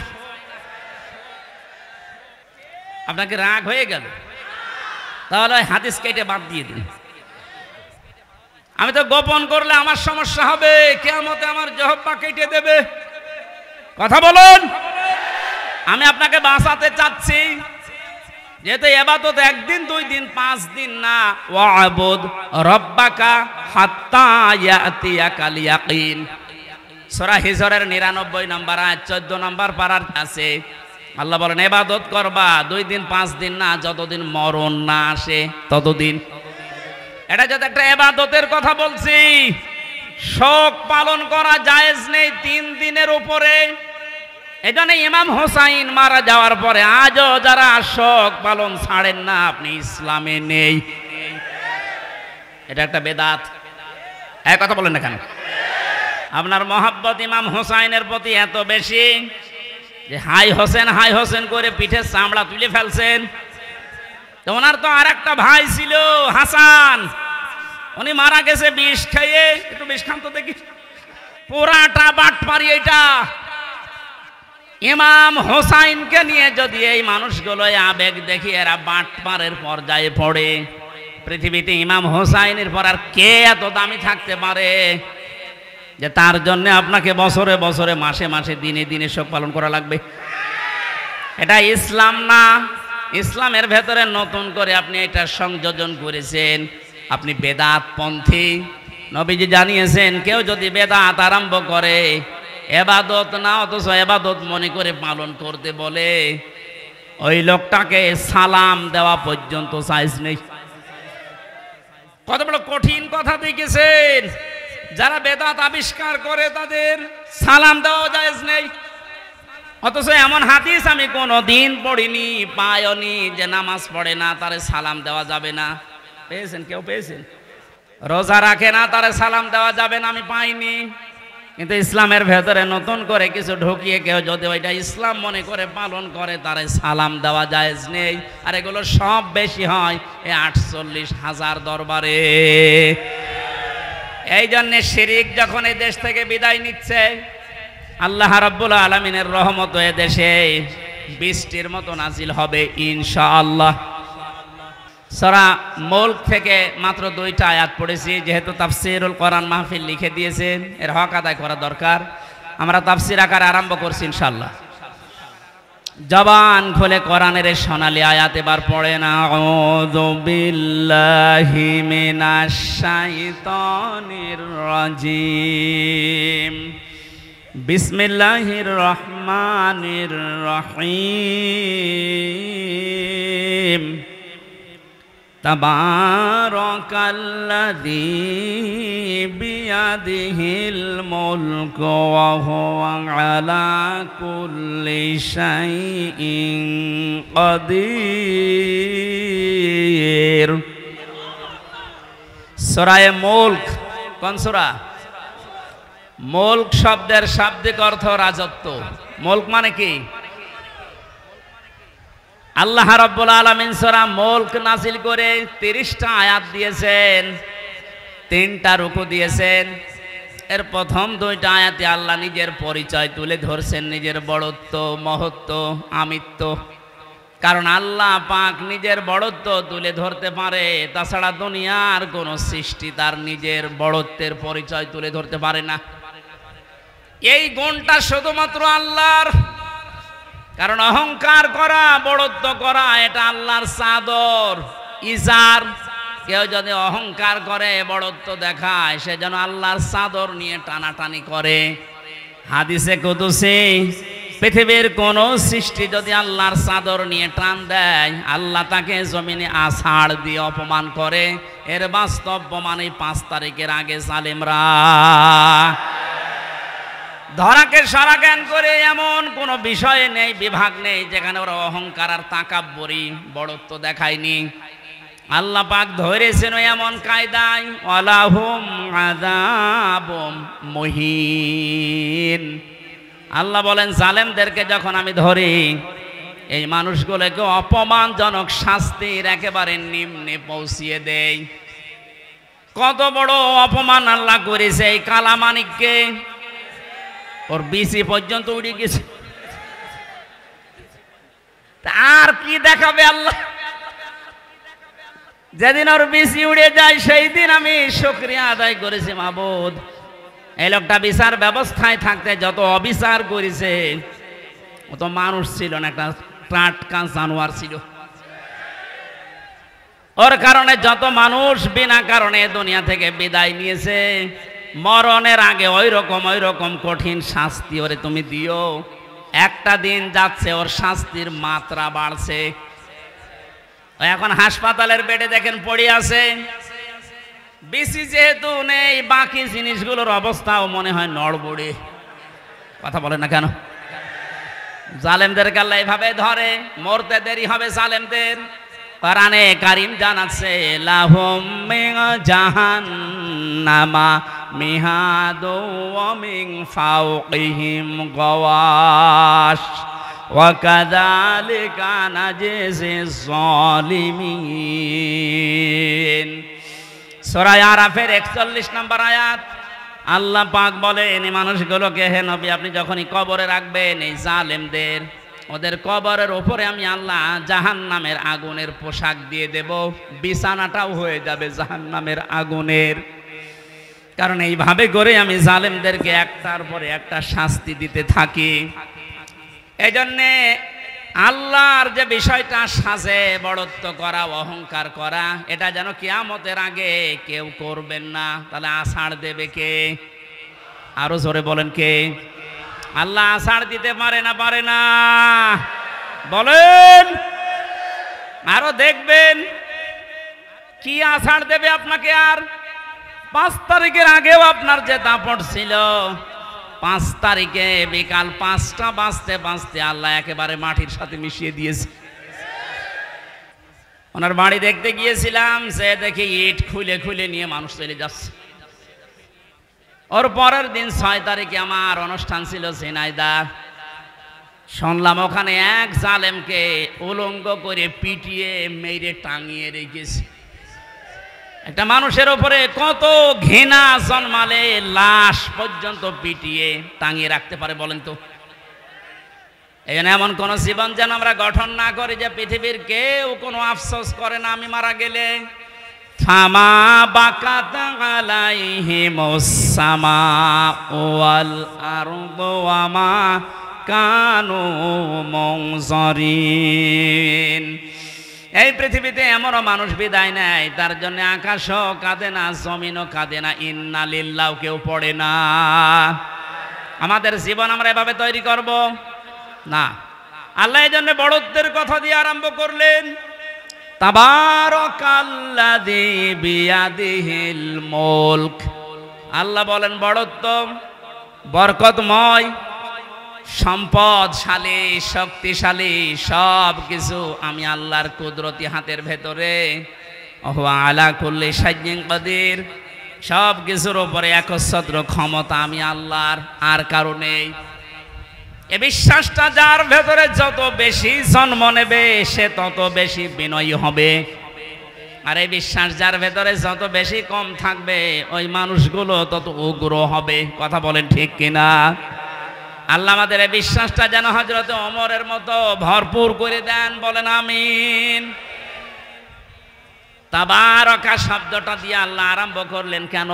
আপনাকে রাগ হয়ে গেল? তাহলে হাদিস কেটে বাদ দিয়ে দিন। আমি তো গোপন করলে আমার সমস্যা হবে, কিয়ামতে আমার জহব্বা কেটে দেবে। কথা বলুন, আমি আপনাকে বাঁচাতে চাচ্ছি। যেহেতু ইবাদত 1 দিন 2 দিন 5 দিন না, ওয়াবুদ রব্বাকা হাত্তা ইয়াতিয়াকাল ইয়াকিন। সূরা হিজরের 99 নম্বর আয়াত 14 নম্বর পারার আছে আল্লাহ বলেন ইবাদত করবা 2 দিন 5 দিন না, যতদিন মরণ না আসে ততদিন। এটা যদি একটা ইবাদতের কথা বলছি, শোক পালন করা জায়েজ নেই 3 দিনের উপরে। এটা নেই ইমাম হোসাইন মারা যাওয়ার পরে আজও যারা শোক পালন ছাড়েন না, আপনি ইসলামে নেই। এটা একটা বেদাত। এক কথা বলেন না কেন? আপনার মহব্বত ইমাম হোসাইনের প্রতি এত বেশি যে হাই হোসেন করে পিঠের চামড়া তুলে ফেলছেন। তো ওনার তো আর একটা ভাই ছিল হাসান, উনি মারা গেছে বিষ খেয়ে। একটু বিষ খান তো দেখি, পুরাটা বাটপারি এটা। ইমাম হোসাইনকে নিয়ে যদি এই মানুষগুলো আবেগ দেখি এরা বাটপারের পর্যায়ে পড়ে, পৃথিবীতে ইমাম হোসাইনের পর আর কে এত দামি থাকতে পারে যে তার জন্য আপনাকে বছরে বছরে মাসে মাসে দিনে দিনে শোক পালন করা লাগবে? এটা ইসলাম না। ইসলামের ভেতরে নতুন করে আপনি এটা সংযোজন করেছেন, আপনি বেদাত পন্থী। নবীজি জানিয়েছেন কেউ যদি বেদাত আরম্ভ করে, এবাদত না অথচ এবাদত মনে করে পালন করতে বলে, ওই লোকটাকে সালাম দেওয়া পর্যন্ত জায়েজ নেই। কত বড় কঠিন কথা দেখেছেন। যারা বেদাত আবিষ্কার করে তাদের সালাম দেওয়া জায়েজ নেই। অথচ এমন হাদিস আমি কোনোদিন পড়িনি, পাইনি যে নামাজ পড়ে না তারে সালাম দেওয়া যাবে না। পেয়েছেন? কেউ পেয়েছেন? রোজা রাখে না তারে সালাম দেওয়া যাবে না, আমি পাইনি। কিন্তু ইসলামের ভেতরে নতুন করে কিছু ঢুকিয়ে কেউ যদি ওইটা ইসলাম মনে করে পালন করে তারে সালাম দেওয়া জায়েজ নেই। আর এগুলো সব বেশি হয় এই 48,000 দরবারে। এই জন্যে শিরিক যখন এই দেশ থেকে বিদায় নিচ্ছে, আল্লাহ রাব্বুল আলামিনের রহমত এ দেশে বৃষ্টির মতো নাজিল হবে ইনশাআল্লাহ। সূরা মুলক থেকে মাত্র 2টা আয়াত পড়েছি, যেহেতু তাফসীরুল কোরআন মাহফিল লিখে দিয়েছেন, এর হক আদায় করা দরকার। আমরা তাফসীর আকারে আরম্ভ করছি ইনশাআল্লাহ। জবান খুলে কোরআনের সোনালী আয়াত এবার পড়েন। আউযু বিল্লাহি মিনাশ শাইতানির রাজিম। বিসমিল্লাহির রহমানির রহিম। তাবারাকাল্লাযী বিয়াদিহিল মুলকু ওয়া হুয়া আলা কুল্লি শাইইন কাদির। সূরায়ে মুলক, কোন সূরা? মুলক শব্দের শাব্দিক অর্থ রাজত্ব। মুলক মানে কি? আল্লাহ রাব্বুল আলামিন সূরা মুলক নাযিল করে 30টা আয়াত দিয়েছেন, 3টা রুকু দিয়েছেন। এর প্রথম 2টা আয়াতে আল্লাহ নিজের পরিচয় তুলে ধরছেন, নিজের বড়ত্ব, মহত্ব, আমিত্ব। কারণ আল্লাহ পাক নিজের বড়ত্ব তুলে ধরতে পারে, তাছাড়া দুনিয়ার কোন সৃষ্টি তার নিজের বড়ত্বের পরিচয় তুলে ধরতে পারে না। এই গুণটা শুধুমাত্র আল্লাহর। কারণ অহংকার করা, বড়ত্ব করা এটা আল্লাহর চাদর, ইজার। কেউ যদি অহংকার করে, বড়ত্ব দেখায়, সে যেন আল্লাহর চাদর নিয়ে টানাটানি করে। হাদিসে কুদুসি, পৃথিবীর কোন সৃষ্টি যদি আল্লাহর চাদর নিয়ে টান দেয়, আল্লাহ তাকে জমিনে আছাড় দিয়ে অপমান করে। এর বাস্তব প্রমাণ এই 5 তারিখের আগে জালেমরা ধরাকে সারা জ্ঞান করে এমন কোন বিষয় নেই, বিভাগ নেই যেখানে ওরা অহংকার আর তাকাব্বুরি, বড়ত্ব দেখায়নি। আল্লাহ পাক ধরেছেন এমন কায়দায়, ওয়ালাহুম আযাবুম মুহিন। আল্লাহ বলেন জালেমদেরকে যখন আমি ধরি, এই মানুষগুলোকে অপমানজনক শাস্তির একেবারে নিম্নে পৌঁছিয়ে দেই। কত বড় অপমান আল্লাহ করেছে এই কালামানিককে, ওর বিসি পর্যন্ত উড়ে গেছে। আর কি দেখাবে আল্লাহ? যেদিন ওর বিসি উড়ে যায় সেই দিন আমি শুকরিয়া আদায় করেছি, মাবুদ এই লোকটা বিচার ব্যবস্থায় থাকতে যত অবিচার করেছে, ও তো মানুষ ছিল না, একটা টাটকা জানোয়ার ছিল। ওর কারণে যত মানুষ বিনা কারণে দুনিয়া থেকে বিদায় নিয়েছে, মরণের আগে ওই রকম কঠিন শাস্তি ওরে তুমি দিও। একটা দিন যাচ্ছে ওর শাস্তির মাত্রা বাড়ছে। এখন হাসপাতালের বেডে দেখেন পড়ে আছে, বিসি যেহেতু নেই, বাকি জিনিসগুলোর অবস্থাও মনে হয় নড়বড়ে। কথা বলে না কেন? জালেমদেরকে আল্লাহ এভাবে ধরে, মরতে দেরি হবে জালেমদের। কোরআনে কারীম জানাচ্ছে, লাহুম মিন জাহান্নামা মিহাদু ওয়া মিন ফাওকিহিম গাওয়াশ ওয়া কাযালিকা নাজিজিজ জালিমিন। সূরা আরাফের 41 নম্বর আয়াত। আল্লাহ পাক বলেন এই মানুষগুলোকে, হে নবী আপনি যখনই কবরে রাখবেন এই জালেমদের, ওদের কবরের উপরে আমি আল্লাহ জাহান্নামের আগুনের পোশাক দিয়ে দেব, বিছানাটাও হয়ে যাবে জাহান্নামের আগুনের। কারণ এইভাবে করে আমি জালেমদেরকে একটার পরে একটা শাস্তি দিতে থাকি। এজন্যে আল্লাহর যে বিষয়টা সাজে, বড়ত্ব করা, অহংকার করা, এটা যেন কিয়ামতের আগে কেউ করবেন না। তাহলে আষাঢ় দেবে কে? আরো জোরে বলেন কে? আল্লাহ আষাঢ় দিতে পারে না? পারে না? বলেন। আরো দেখবেন কি আষাঢ় দেবে আপনাকে। আর 5 তারিখের আগেও আপনার যে দাপট ছিল, 5 তারিখে বিকাল 5টা বাজতে আল্লাহ একেবারে মাটির সাথে মিশিয়ে দিয়েছে। ওনার বাড়ি দেখতে গিয়েছিলাম, সে দেখি ইট খুলে নিয়ে মানুষ চলে যাচ্ছে। ওর পরের দিন 6 তারিখে আমার অনুষ্ঠান ছিল ঝিনাইদহ। শুনলাম ওখানে এক জালেমকে উলঙ্গ করে পিটিয়ে মেরে টাঙিয়ে রেখেছে। একটা মানুষের উপরে কত ঘৃণা জন্মালে লাশ পর্যন্ত পিটিয়ে টাঙিয়ে রাখতে পারে বলেন তো? এই জন্য এমন কোন জীবন যেন আমরা গঠন না করি যে পৃথিবীর কেউ কোনো আফসোস করে না আমি মারা গেলে। ফামা বাকাত আলাইহিমুস সামাউ ওয়াল আরদু ওয়া মা কানু মুনজারিন। এই পৃথিবীতে এমনও মানুষ বিদায় নেয়, তার জন্য আকাশও কাঁদে না, জমিনও কাঁদে না, ইন্না লিল্লাহ কেউ পড়ে না। আমাদের জীবন আমরা এভাবে তৈরি করব না। আল্লাহ এই জন্য বড়ত্বের কথা দিয়ে আরম্ভ করলেন, তাবারাকাল্লাযী বিয়াদিহিল মুলক। আল্লাহ বলেন বড়ত্ব বরকতময়, সম্পদশালী, শক্তিশালী, সব কিছু আমি আল্লাহর কুদরতি হাতের ভেতরে। ওয়া আলা কুল্লি শাইইন কাদির, সব কিছুর উপরে একচ্ছত্র ক্ষমতা আমি আল্লাহর, আর কারণে এ বিশ্বাসটা যার ভেতরে যত বেশি জন্ম নেবে সে তত বেশি বিনয়ী হবে, আর এই বিশ্বাস যার ভেতরে যত বেশি কম থাকবে ওই মানুষগুলো তত উগ্র হবে। কথা বলেন ঠিক কিনা? আল্লাহ আমাদের এই বিশ্বাসটা যেন হযরত ওমরের মতো ভরপুর করে দেন, বলেন আমিন। তাবারাকা শব্দটা দিয়ে আল্লাহ আরম্ভ করলেন কেন?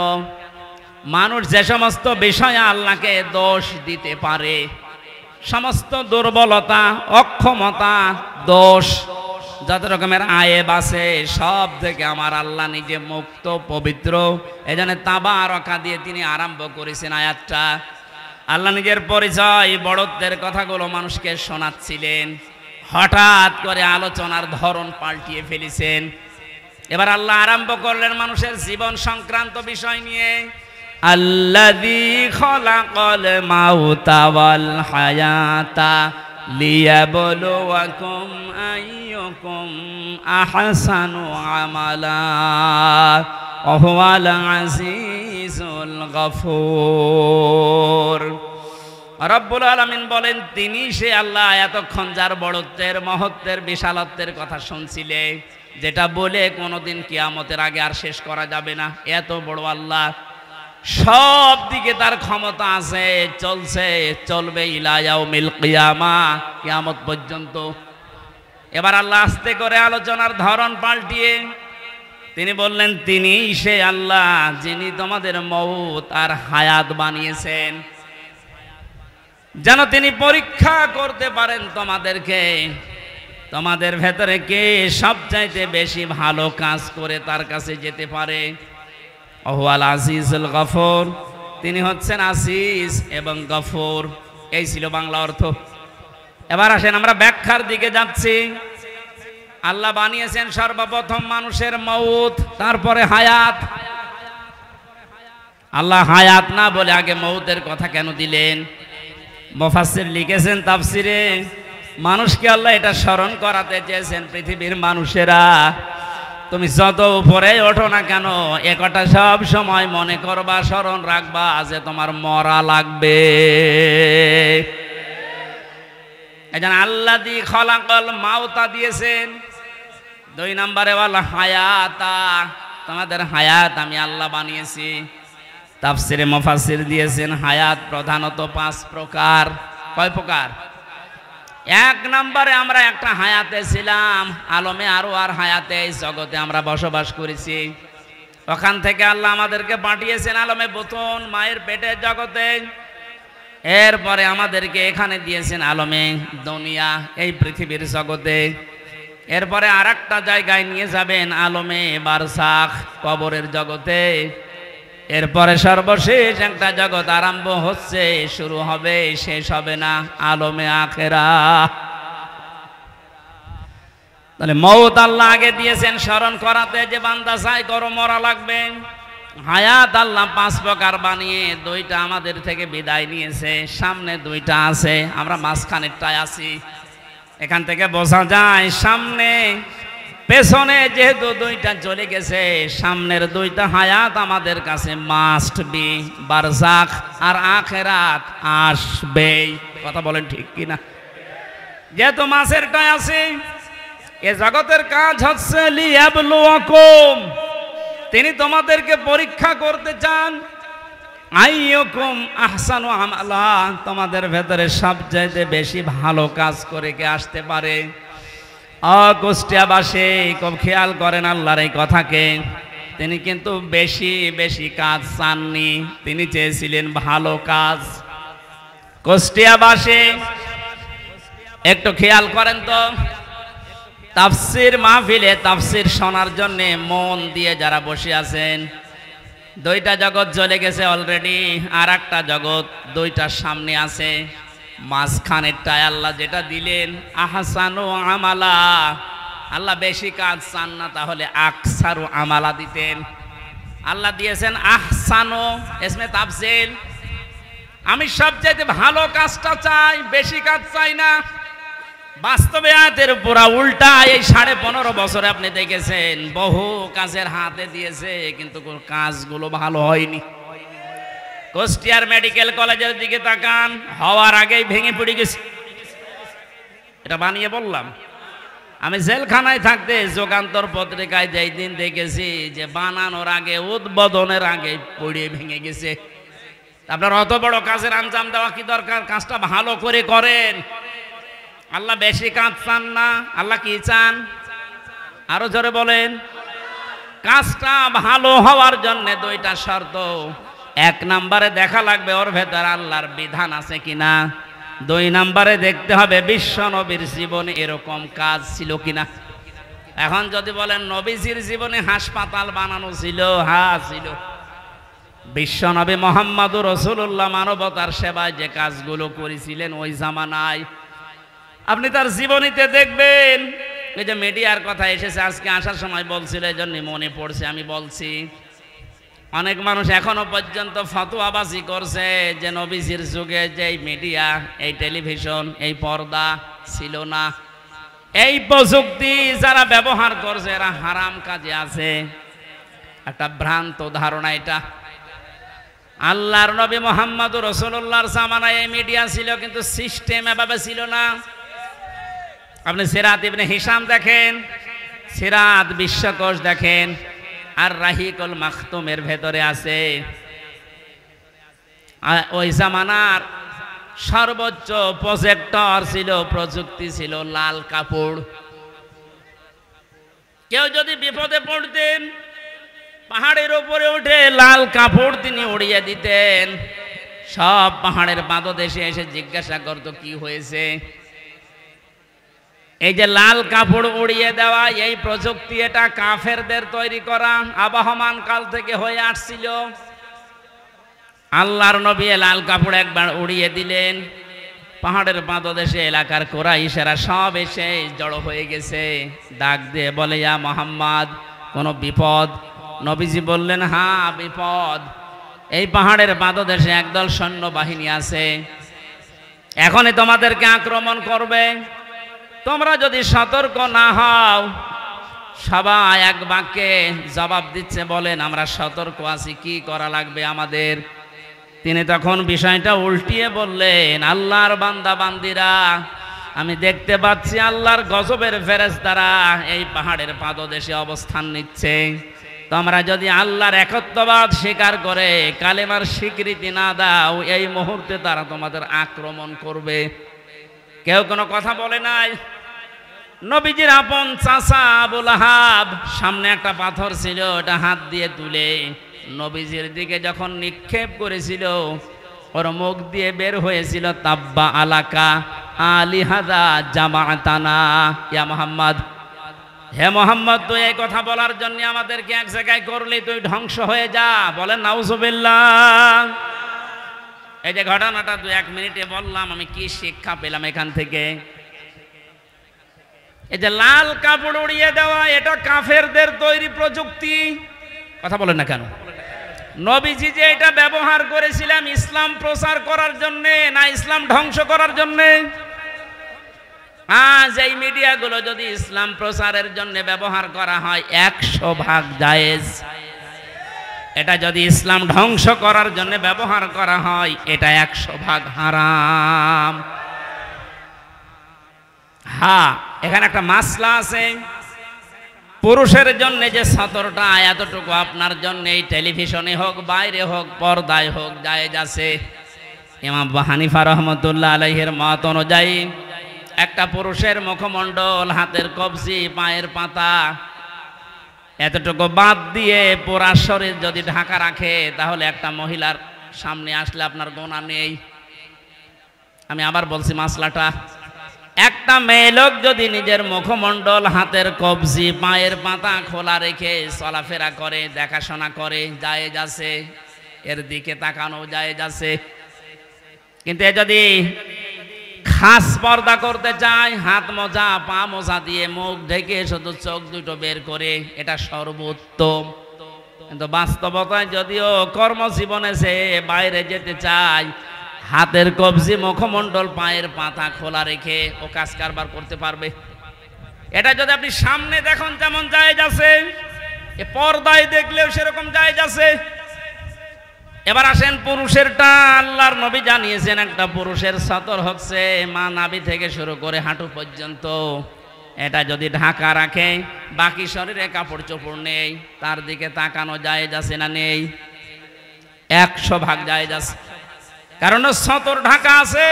মানুষ যে সমস্ত বিষয়ে আল্লাহকে দোষ দিতে পারে, সমস্ত দুর্বলতা, অক্ষমতা, দোষ, যত রকমের আয়েব আছে সব থেকে আমার আল্লাহ নিজে মুক্ত, পবিত্র। এজন্য তাবারাকা দিয়ে তিনি আরম্ভ করেছেন আয়াতটা। আল্লাহ নিজের পরিচয়, বড়ত্বের কথাগুলো মানুষকে শোনাচ্ছিলেন, হঠাৎ করে আলোচনার ধরন পাল্টিয়ে ফেলেছেন। এবার আল্লাহ আরম্ভ করলেন মানুষের জীবন সংক্রান্ত বিষয় নিয়ে। আল্লাযী খালাকাল মাউতা ওয়াল হায়াতা লিয়াবলুয়াকুম আইয়ুকুম আহসানু আমালা ওয়া হুয়াল আজিজুল গফুর। রব্বুল আলামিন বলেন তিনি সে আল্লাহ এতক্ষণ যার বড়ত্বের, মহত্বের, বিশালত্বের কথা শুনছিলে, যেটা বলে কোনোদিন কিয়ামতের আগে আর শেষ করা যাবে না। এত বড় আল্লাহ, সব দিকে তার ক্ষমতা আছে, চলছে, চলবে ইলা ইয়াউমিল কিয়ামা, কিয়ামত পর্যন্ত। এবার আল্লাহ আস্তে করে আলোচনার ধরন পাল্টিয়ে তিনি বললেন তিনি সে আল্লাহ যিনি তোমাদের মউত আর হায়াত বানিয়েছেন, যেন তিনি পরীক্ষা করতে পারেন তোমাদেরকে, তোমাদের ভেতরে কে সবচাইতে বেশি ভালো কাজ করে তার কাছে যেতে পারে। ওয়াল আজিজুল গফুর, তিনি হচ্ছেন আজিজ এবং গফুর। এই ছিল বাংলা অর্থ। এবার আসেন আমরা ব্যাখ্যার দিকে যাচ্ছি। আল্লাহ বানিয়েছেন সর্বপ্রথম মানুষের মউত, তারপরে হায়াত। আল্লাহ হায়াত না বলে আগে মউতের কথা কেন দিলেন? মুফাসসির লিখেছেন তাফসিরে, মানুষকে আল্লাহ এটা স্মরণ করাতে চেয়েছেন, পৃথিবীর মানুষেরা তুমি যত উপরে ওঠো না কেন এ কথা সব সময় মনে করবা, স্মরণ রাখবা যে তোমার মরা লাগবে। এজন্য আল্লাযী খালাকাল মাউতা দিয়েছেন। 2 নম্বরে ওয়াল হায়াতা, তোমাদের হায়াত আমি আল্লাহ বানিয়েছি। তাফসিরে মুফাসসির দিয়েছেন হায়াত প্রধানত 5 প্রকার। কয় প্রকার? 1 নম্বরে আমরা একটা হায়াতে ছিলাম, আলমে আরো আর হায়াতে, এই জগতে আমরা বসবাস করেছি। ওখান থেকে আল্লাহ আমাদেরকে পাঠিয়েছেন আলমে বুতুন, মায়ের পেটের জগতে। এরপরে আমাদেরকে এখানে দিয়েছেন আলমে দুনিয়া, এই পৃথিবীর জগতে। এরপরে আরেকটা জায়গায় নিয়ে যাবেন আলমে বারসাখ, কবরের জগতে। এরপরে সর্বশেষ একটা জগৎ আরম্ভ হচ্ছে, শুরু হবে, শেষ হবে না, আলমে আখিরাত। তাহলে মউত আল্লাহ আগে দিয়েছেন স্মরণ করাতে যে বান্দা চাই করো মরা লাগবে। হায়াত আল্লাহ 5 প্রকার বানিয়ে 2টা আমাদের থেকে বিদায় নিয়েছে, সামনে 2টা আছে, আমরা মাঝখানেরটায় আছি। এখান থেকে বোঝা যায় সামনে পেছনে যেহেতু 2টা চলে গেছে, সামনের 2টা হায়াত আমাদের কাছে মাস্ট বি, বারজাখ আর আখিরাত আসবে। কথা বলেন ঠিক কিনা? যেহেতু মাসেরটাই আছে, এ জগতের কাজ হচ্ছে লিয়াবলুয়াকুম, তিনি তোমাদেরকে পরীক্ষা করতে চান। আইয়ুকুম আহসানু আমালা, তোমাদের ভেতরে সবচাইতে বেশি ভালো কাজ করে কে আসতে পারে। কুষ্টিয়াবাসী খুব খেয়াল করেন আল্লাহর এই কথাকে। তিনি কিন্তু বেশি বেশি কাজ চাননি, তিনি চেয়েছিলেন ভালো কাজ। কুষ্টিয়াবাসী একটু খেয়াল করেন তো, তাফসির মাহফিলে তাফসির শোনার জন্য মন দিয়ে যারা বসে আছেন, 2টা জগৎ চলে গেছে অলরেডি, আর একটা জগৎ 2টার সামনে আছে। মাঝখানেরটায় আল্লাহ যেটা দিলেন আহসানু আমালা, আল্লাহ বেশি কাজ চান না, তাহলে আকসারু আমালা দিতেন। আল্লাহ দিয়েছেন আহসানু, ইসমে তাফজিল, আমি সবচেয়ে ভালো কাজটা চাই, বেশি কাজ চাই না। বাস্তবে আয়াতের পুরা উল্টা। এই 15.5 বছরে আপনি দেখেছেন বহু কাজের হাতে দিয়েছে, কিন্তু কাজগুলো ভালো হয়নি। কুষ্টিয়ার মেডিকেল কলেজের দিকে তাকান, হওয়ার আগেই ভেঙে পড়ে গেছে। এটা বানিয়ে বললাম। আমি জেলখানায় থাকতে যুগান্তর পত্রিকায় যেই দিন দেখেছি যে বানানোর আগে, উদ্বোধনের আগে পড়ে ভেঙে গেছে। আপনার অত বড় কাজের আঞ্জাম দেওয়া কি দরকার? কাজটা ভালো করে করেন। আল্লাহ বেশি কাজ চান না। আল্লাহ কি চান? আরো জোরে বলেন। কাজটা ভালো হওয়ার জন্য 2টা শর্ত। 1 নম্বরে দেখা লাগবে ওর ভেতর আল্লাহর বিধান আছে কিনা। 2 নম্বরে দেখতে হবে বিশ্ব নবীর জীবনে এরকম কাজ ছিল কিনা। এখন যদি বলেন নবীজির জীবনে হাসপাতাল বানানো ছিল, হ্যাঁ ছিল। বিশ্ব নবী মুহাম্মদুর রাসূলুল্লাহ মানবতার সেবায় যে কাজগুলো করেছিলেন ওই জামানায় আপনি তার জীবনীতে দেখবেন। এই যে মিডিয়ার কথা এসেছে আজকে আসার সময় বলছিল, এই জন্য মনে পড়ছে আমি বলছি। অনেক মানুষ এখনো পর্যন্ত ফতোয়াবাজি করছে যে নবীজির যুগে যে মিডিয়া, এই টেলিভিশন, এই পর্দা ছিল না। এই প্রযুক্তি যারা ব্যবহার করছে এরা হারাম কাজে আছে। একটা ভ্রান্ত ধারণা এটা। আল্লাহর নবী মুহাম্মদুর রাসূলুল্লাহর জামানায় এই মিডিয়া ছিল, কিন্তু সিস্টেম এভাবে ছিল না। আপনি সিরাত ইবনে হিশাম দেখেন, সিরাত বিশ্বকোষ দেখেন, আর রাহিকুল মাখতুমের ভেতরে আছে ওই জামানার সর্বোচ্চ প্রজেক্টর ছিল, প্রযুক্তি ছিল লাল কাপড়। কেউ যদি বিপদে পড়তেন পাহাড়ের উপরে উঠে লাল কাপড় তিনি উড়িয়ে দিতেন। সব পাহাড়ের পাদদেশে এসে জিজ্ঞাসা করত কি হয়েছে। এই যে লাল কাপড় উড়িয়ে দেওয়া এই প্রযুক্তি, এটা কাফেরদের তৈরি করা, আবহমান কাল থেকে হয়ে আসছিল। আল্লাহর নবী লাল কাপড় একবার উড়িয়ে দিলেন, পাহাড়ের পাদদেশে এলাকার কুরাইশেরা সব এসে জড়ো হয়ে গেছে। ডাক দিয়ে বলে, ইয়া মুহাম্মদ, কোনো বিপদ? নবীজি বললেন, হ্যাঁ বিপদ। এই পাহাড়ের পাদদেশে একদল সৈন্যবাহিনী আছে, এখনই তোমাদেরকে আক্রমণ করবে। তোমরা যদি সতর্ক না হও। সবাই এক বাক্যে জবাব দিচ্ছে, বলেন আমরা সতর্ক আছি, কি করা লাগবে আমাদের? তিনি তখন বিষয়টা উল্টিয়ে বললেন, আল্লাহর বান্দা বান্দিরা, আমি দেখতে পাচ্ছি আল্লাহর গজবের ফেরেশতারা এই পাহাড়ের পাদদেশে অবস্থান নিচ্ছে। তোমরা যদি আল্লাহর একত্ববাদ স্বীকার করে কালেমার স্বীকৃতি না দাও, এই মুহূর্তে তারা তোমাদের আক্রমণ করবে। কেউ কোনো কথা বলে নাই। নবীজির আপন চাচা আবু লাহাব সামনে একটা পাথর ছিল, ওটা হাত দিয়ে তুলে নবীজির দিকে যখন নিক্ষেপ করেছিল, ওর মুখ দিয়ে বের হয়েছিল, তাব্বা আলাকা আলিহাদা জামাতানা ইয়া মুহাম্মদ। হে মোহাম্মদ, তুই এই কথা বলার জন্য আমাদেরকে এক জায়গায় করলি, তুই ধ্বংস হয়ে যা। বলেন নাউজুবিল্লাহ। এই যে ঘটনাটা 1 মিনিটে বললাম, আমি কি শিক্ষা পেলাম এখান থেকে? এই যে লাল কাপড় উড়িয়ে দেওয়া, এটা কাফেরদের তৈরি প্রযুক্তি। কথা বলেন না কেন? নবীজি যে এটা ব্যবহার করেছিলাম ইসলাম প্রচার করার জন্য না ইসলাম ধ্বংস করার জন্য? আজ এই মিডিয়াগুলো যদি ইসলাম প্রচারের জন্য ব্যবহার করা হয় 100 ভাগ জায়েজ। এটা যদি ইসলাম ধ্বংস করার জন্য ব্যবহার করা হয় এটা 100 ভাগ হারাম। হ্যাঁ, এখানে একটা মাসলা আছে। পুরুষের জন্য যে সতরটা, এতটুকু আপনার জন্য এই টেলিভিশনে হোক, বাইরে হোক, পর্দায় হোক জায়েজ আছে। ইমাম আবু হানিফা রহমতুল্লাহ আলাইহির মত অনুযায়ী একটা পুরুষের মুখমণ্ডল, হাতের কবজি, পায়ের পাতা এতটুকু বাদ দিয়ে পুরা শরীর যদি ঢাকা রাখে, তাহলে একটা মহিলার সামনে আসলে আপনার গুনাহ নেই। আমি আবার বলছি মাসলাটা, একটা মেয়ে লোক যদি নিজের মুখমণ্ডল, হাতের কবজি, পায়ের পাতা খোলা রেখে চলাফেরা করে, দেখাশোনা করে, জায়েজ আছে, এর দিকে তাকানো জায়েজ আছে। কিন্তু এ যদি খাস পর্দা করতে চায়, হাত মোজা, পা মোজা দিয়ে মুখ ঢেকে শুধু চোখ দুটো বের করে, এটা সর্বোত্তম। কিন্তু বাস্তবতায় যদিও কর্মজীবনে সে বাইরে যেতে চায়, হাতের কবজি, মুখমণ্ডল, পায়ের পাতা খোলা রেখে ও কাজ কারবার করতে পারবে? এটা যদি আপনি সামনে দেখুন যেমন জায়েজ আছে, এ পর্দায় দেখলেও সেরকম জায়েজ আছে। এবার আসেন পুরুষেরটা। আল্লাহর নবী জানিয়েছেন একটা পুরুষের সতর হচ্ছে মা নাভি থেকে শুরু করে হাঁটু পর্যন্ত। এটা যদি ঢাকা রাখে, বাকি শরীরে কাপড় চোপড় নেই, তার দিকে তাকানো জায়েজ আছে না নেই? 100% জায়েজ আছে, কারণ সতর ঢাকা আছে।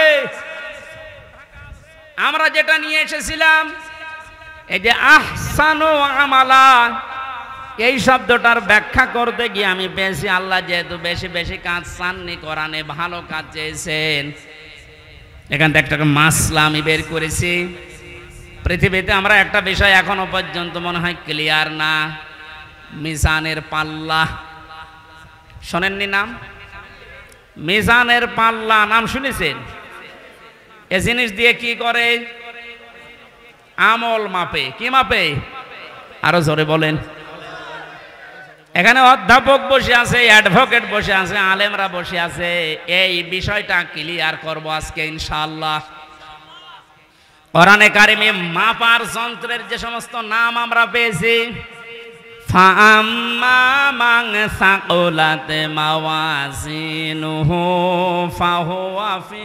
আমরা যেটা নিয়ে এসেছিলাম এই যে আহসানু আমালা, এই শব্দটার ব্যাখ্যা করতে গিয়ে আমি পেয়েছি আল্লাহ যেহেতু বেশি বেশি কাজ চাননি, কোরআনে ভালো কাজ চেয়েছেন, এখান থেকে একটা মাসলা আমি বের করেছি। পৃথিবীতে আমরা একটা বিষয় এখনো পর্যন্ত মনে হয় ক্লিয়ার না, মিজানের পাল্লা। শোনেননি নাম? মিজানের পাল্লা নাম শুনেছেন? এ জিনিস দিয়ে কি করে? আমল মাপে। কি মাপে? আরো জোরে বলেন। এখানে অধ্যাপক বসে আছে, অ্যাডভোকেট বসে আছে, আলেমরা বসে আছে। এই বিষয়টা ক্লিয়ার করব আজকে ইনশাআল্লাহ। কোরআনে কারিমে মাপার যন্ত্রের যে সমস্ত নাম আমরা পেয়েছি, ফাআম্মা মান সাকুলাত মাওয়াজিনুহু ফাহুয়া ফি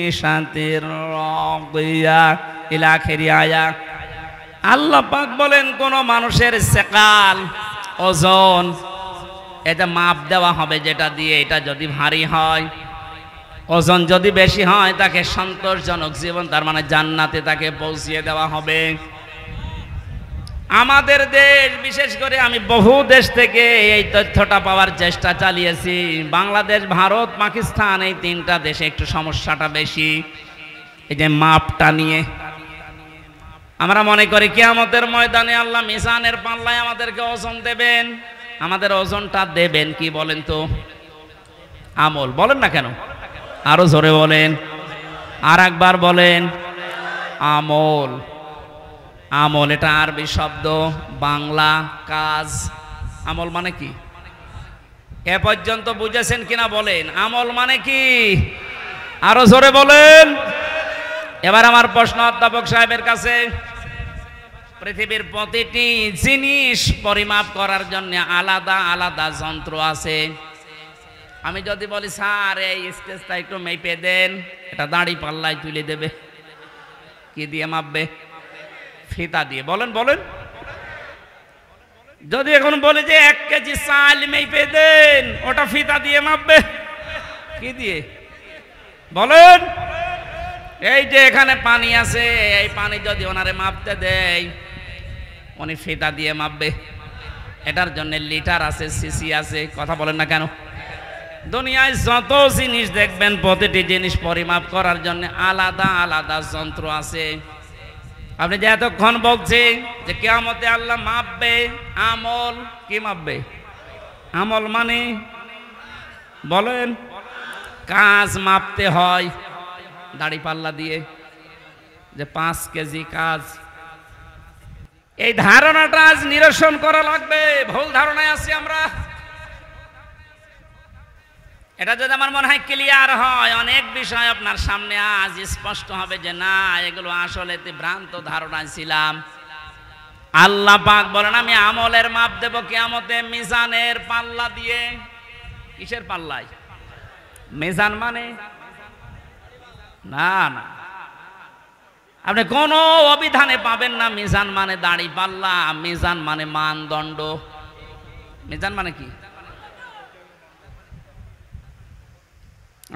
ঈশাতির রাদিয়া ইলা আখিরি আয়াত। আল্লাহ পাক বলেন কোন মানুষের সেকাল, ওজন, এটা মাপ দেওয়া হবে যেটা দিয়ে, এটা যদি ভারী হয়, ওজন যদি বেশি হয়, তাকে সন্তোষজনক জীবন, তার মানে জান্নাতে তাকে পৌঁছিয়ে দেওয়া হবে। আমাদের দেশ বিশেষ করে আমি বহু দেশ থেকে এই তথ্যটা পাওয়ার চেষ্টা চালিয়েছি। বাংলাদেশ, ভারত, পাকিস্তান, এই তিনটা দেশে একটু সমস্যাটা বেশি এই যে মাপটা নিয়ে। আমরা মনে করি কিয়ামতের ময়দানে আল্লাহ মিজানের পাল্লায় আমাদেরকে ওজন দেবেন। আমাদের ওজনটা দেবেন কি বলেন তো? আমল। বলেন না কেন? আরো জোরে বলেন, আর একবার বলেন। আমল। আমল এটা আরবি শব্দ, বাংলা কাজ। আমল মানে কি এ পর্যন্ত বুঝেছেন কিনা বলেন? আমল মানে কি? আরো জোরে বলেন। এবার আমার প্রশ্ন অধ্যাপক সাহেবের কাছে, পৃথিবীর প্রতিটি জিনিস পরিমাপ করার জন্য আলাদা আলাদা যন্ত্র আছে। আমি যদি বলি স্যার এই স্টেজটা একটু মেপে দেন, এটা দাড়ি পাল্লায় তুলে দেবে। কি দিয়ে মাপবে? ফিতা দিয়ে। বলেন বলেন। যদি এখন বলি যে 1 কেজি চাল মেপে দেন, ওটা ফিতা দিয়ে মাপবে। কি দিয়ে? বলেন। এই যে এখানে পানি আছে, এই পানি যদি ওনারে মাপতে দেয়, উনি ফিতা দিয়ে মাপবে। এটার জন্য লিটার আছে, সিসি আছে। কথা বলেন না কেন? দুনিয়ায় যত জিনিস দেখবেন, প্রতিটি জিনিস পরিমাপ করার জন্য আলাদা আলাদা যন্ত্র আছে। আপনি যে এতক্ষণ বলছেন যে কিয়ামতে আল্লাহ মাপবে, আমল কি মাপবে? আমল মানে বলেন, কাজ মাপতে হয় দাড়ি পাল্লা দিয়ে, যে 5 কেজি কাজ। এই ধারণাটা আজ নিরসন করা লাগবে। ভুল ধারণায় আছি আমরা। এটা যদি আমার মনে হয় ক্লিয়ার হয়, অনেক বিষয় আপনার সামনে আজ স্পষ্ট হবে যে না, এগুলো আসলে ভ্রান্ত ধারণায় ছিলাম। আল্লাহ পাক বলেন আমি আমলের মাপ দেব কিয়ামতে মিজানের পাল্লা দিয়ে। কিসের পাল্লায়? মিজান মানে না না, আপনি কোন অভিধানে পাবেন না মিজান মানে দাড়ি পাল্লা। মিজান মানে মানদণ্ড। মিজান মানে কি?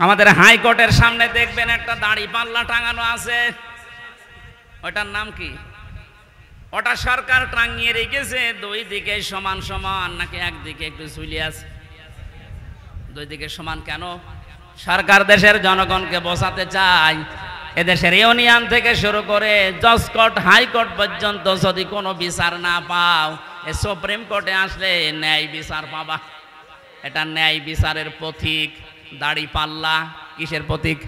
আমাদের হাইকোর্টের সামনে দেখবেন একটা দাড়ি পাল্লা টাঙানো আছে, ওটার নাম কি? ওটা সরকার টাঙিয়ে রেখেছে দুই দিকে সমান সমান, নাকি একদিকে একটু ঝুলে আছে? দুই দিকে সমান কেন? সরকার দেশের জনগণকে বোঝাতে চায় এদেশের ইউনিয়ন থেকে শুরু করে জজ কোর্ট, হাইকোর্ট পর্যন্ত যদি কোনো বিচার না পাও, এ সুপ্রিম কোর্টে আসলে ন্যায় বিচার পাবা। এটা ন্যায় বিচারের প্রতীক। দাড়ি পাল্লা কিসের প্রতীক?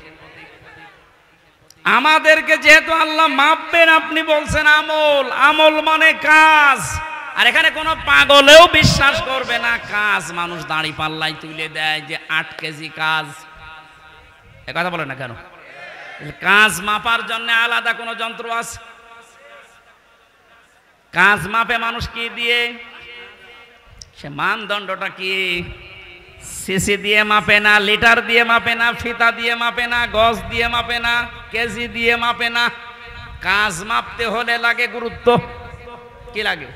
আমাদেরকে যেহেতু আল্লাহ মাপবেন, আপনি বলছেন আমল। আমল মানে কাজ। আর এখানে কোনো পাগলেও বিশ্বাস করবে না কাজ মানুষ দাড়ি পাল্লায় তুলে দেয় যে 8 কেজি কাজ। এ কথা বলে না কেন? কাজ মাপার জন্য আলাদা কোনো যন্ত্র আছে? কাজ মাপে মানুষ কি দিয়ে? সে মানদণ্ডটা কি? সিসি দিয়ে মাপে না, লিটার দিয়ে মাপে না, ফিতা দিয়ে মাপে না, গজ দিয়ে মাপে না, কেজি দিয়ে মাপে না। কাজ মাপতে হলে লাগে গুরুত্ব। কি লাগে?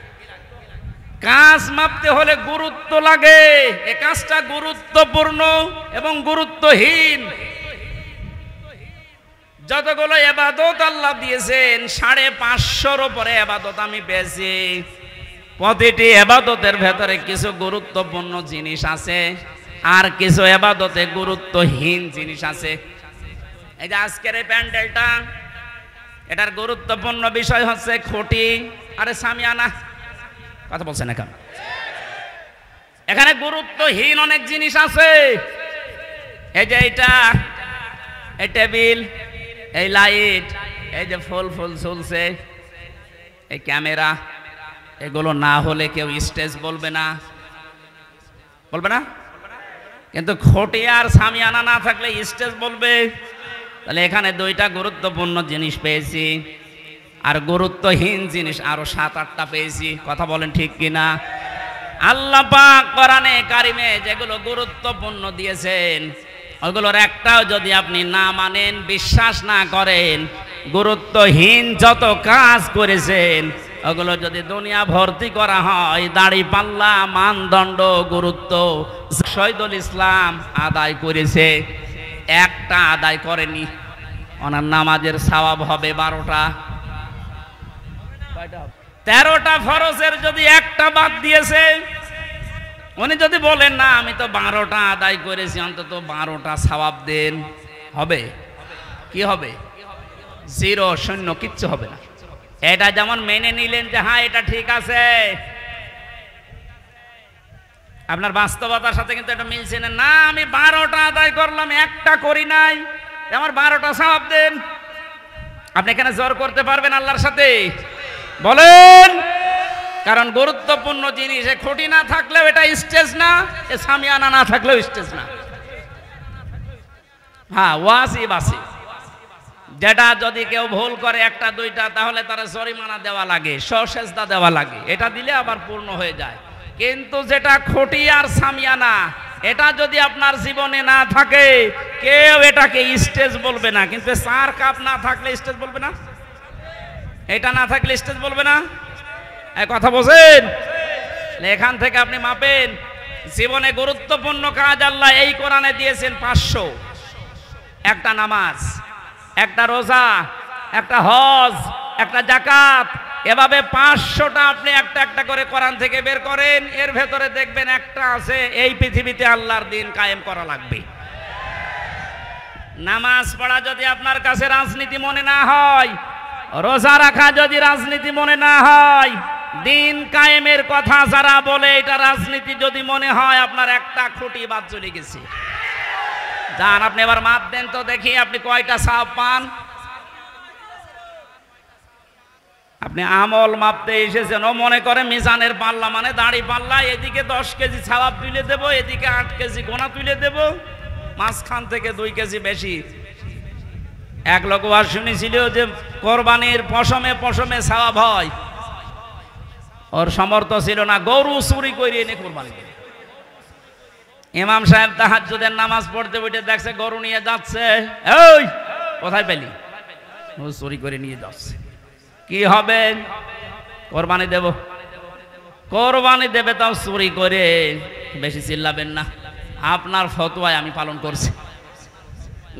কাজ মাপতে হলে গুরুত্ব লাগে। এ কাজটা গুরুত্বপূর্ণ এবং গুরুত্বহীন। যতগুলো ইবাদত আল্লাহ দিয়েছেন 550-র উপরে ইবাদত আমি পেয়েছি। প্রতিটি ইবাদতের ভেতরে কিছু গুরুত্বপূর্ণ জিনিস আছে, আর কিছু ইবাদতে গুরুত্বহীন জিনিস আছে। এই যে আজকের এই প্যান্ডেলটা, এটার গুরুত্বপূর্ণ বিষয় হচ্ছে খুঁটি আরে সামিয়ানা। কথা বলছেন না কেন? এখানে গুরুত্বহীন অনেক জিনিস আছে। এই যে এইটা, এই টেবিল, এই লাইট, এই যে ফুল ফুল ঝুলছে, এই ক্যামেরা, এগুলো না হলে কেউ স্টেজ বলবে না, বলবে না। কিন্তু খুঁটি আর সামিয়ানা না থাকলে স্টেজ বলবে। তাহলে এখানে দুইটা গুরুত্বপূর্ণ জিনিস পেয়েছি, আর গুরুত্বহীন জিনিস আরো 7-8টা পেয়েছি। কথা বলেন ঠিক কিনা? আল্লাহ পাক কোরআনে কারিমে যেগুলো গুরুত্বপূর্ণ দিয়েছেন, ওগুলোর একটাও যদি আপনি না মানেন, বিশ্বাস না করেন, গুরুত্বহীন যত কাজ করেছেন ওগুলো যদি দুনিয়া ভর্তি করা হয়, দাড়ি পাল্লা, মানদণ্ড, গুরুত্ব শহীদুল ইসলাম আদায় করেছে, একটা আদায় করেনি। ওনার নামাজের সওয়াব হবে 12টা। 13টা ফরজের যদি একটা বাদ দিয়েছে, উনি যদি বলেন না আমি তো 12টা আদায় করেছি, অন্তত 12টা সওয়াব দেন, হবে? কি হবে? 0, শূন্য, কিচ্ছু হবে না। এটা যেমন মেনে নিলেন যে হ্যাঁ এটা ঠিক আছে, আপনার বাস্তবতার সাথে কিন্তু এটা মিলছে না। না, আমি 12টা আদায় করলাম, একটা করি নাই, আমার 12টা সওয়াব দেন। আপনি এখানে জোর করতে পারবেন আল্লাহর সাথে? বলেন। কারণ গুরুত্বপূর্ণ জিনিস, খুঁটি না থাকলেও এটা স্টেজ না, এ সামিয়ানা না থাকলেও স্টেজ না। হ্যাঁ, ওয়াজিব আছে, যেটা যদি কেউ ভুল করে 1-2টা, তাহলে তারা জরিমানা দেওয়া লাগে, সসেজদা দেওয়া লাগে, এটা দিলে আবার পূর্ণ হয়ে যায়। কিন্তু যেটা খুঁটি আর সামিয়ানা, এটা যদি আপনার জীবনে না থাকে, কেউ এটাকে স্টেজ বলবে না। কিন্তু 4 কাপ না থাকলে স্টেজ বলবে না, এটা না থাকলে স্টেজ বলবে না। কথা বোঝেন? এখান থেকে আপনি মাপেন। জীবনে গুরুত্বপূর্ণ কাজ আল্লাহ এই কোরআনে দিয়েছেন 500। একটা নামাজ, একটা রোজা, একটা হজ, একটা যাকাত, এভাবে 500টা আপনি একটা একটা করে কোরআন থেকে বের করেন। এর ভেতরে দেখবেন একটা আছে, এই পৃথিবীতে আল্লাহর দিন কায়েম করা লাগবে। নামাজ পড়া যদি আপনার কাছে রাজনীতি মনে না হয়, রোজা রাখা যদি রাজনীতি মনে না হয়, দিন কায়েমের কথা যারা বলে এটা রাজনীতি যদি মনে হয়, আপনার একটা খুঁটি বাদ চলে গেছে। যান আপনি এবার মাপ দেন তো দেখি, আপনি কয়টা সওয়াব পান? আপনি আমল মাপতে এসেছেন, ও মনে করে মিজানের পাল্লা মানে দাড়ি পাল্লা, এদিকে 10 কেজি সওয়াব তুলে দেব, এদিকে 8 কেজি গোনা তুলে দেব, মাঝখান থেকে 2 কেজি বেশি। এক লোক আর শুনেছিল যে কোরবানির পশমে পশমে সওয়াব হয়, ওর সামর্থ্য ছিল না, গরু চুরি করে এনে কোরবানি করে। ইমাম সাহেব তাহাজ্জুদের নামাজ পড়তে বসে দেখছে গরু নিয়ে যাচ্ছে, এই কোথায় পেলি? ও চুরি করে নিয়ে যাচ্ছে। কি হবে? কোরবানি দেব। কোরবানি দেবে তাও চুরি করে। বেশি চিল্লাবেন না, আপনার ফতোয়ায় আমি পালন করছি।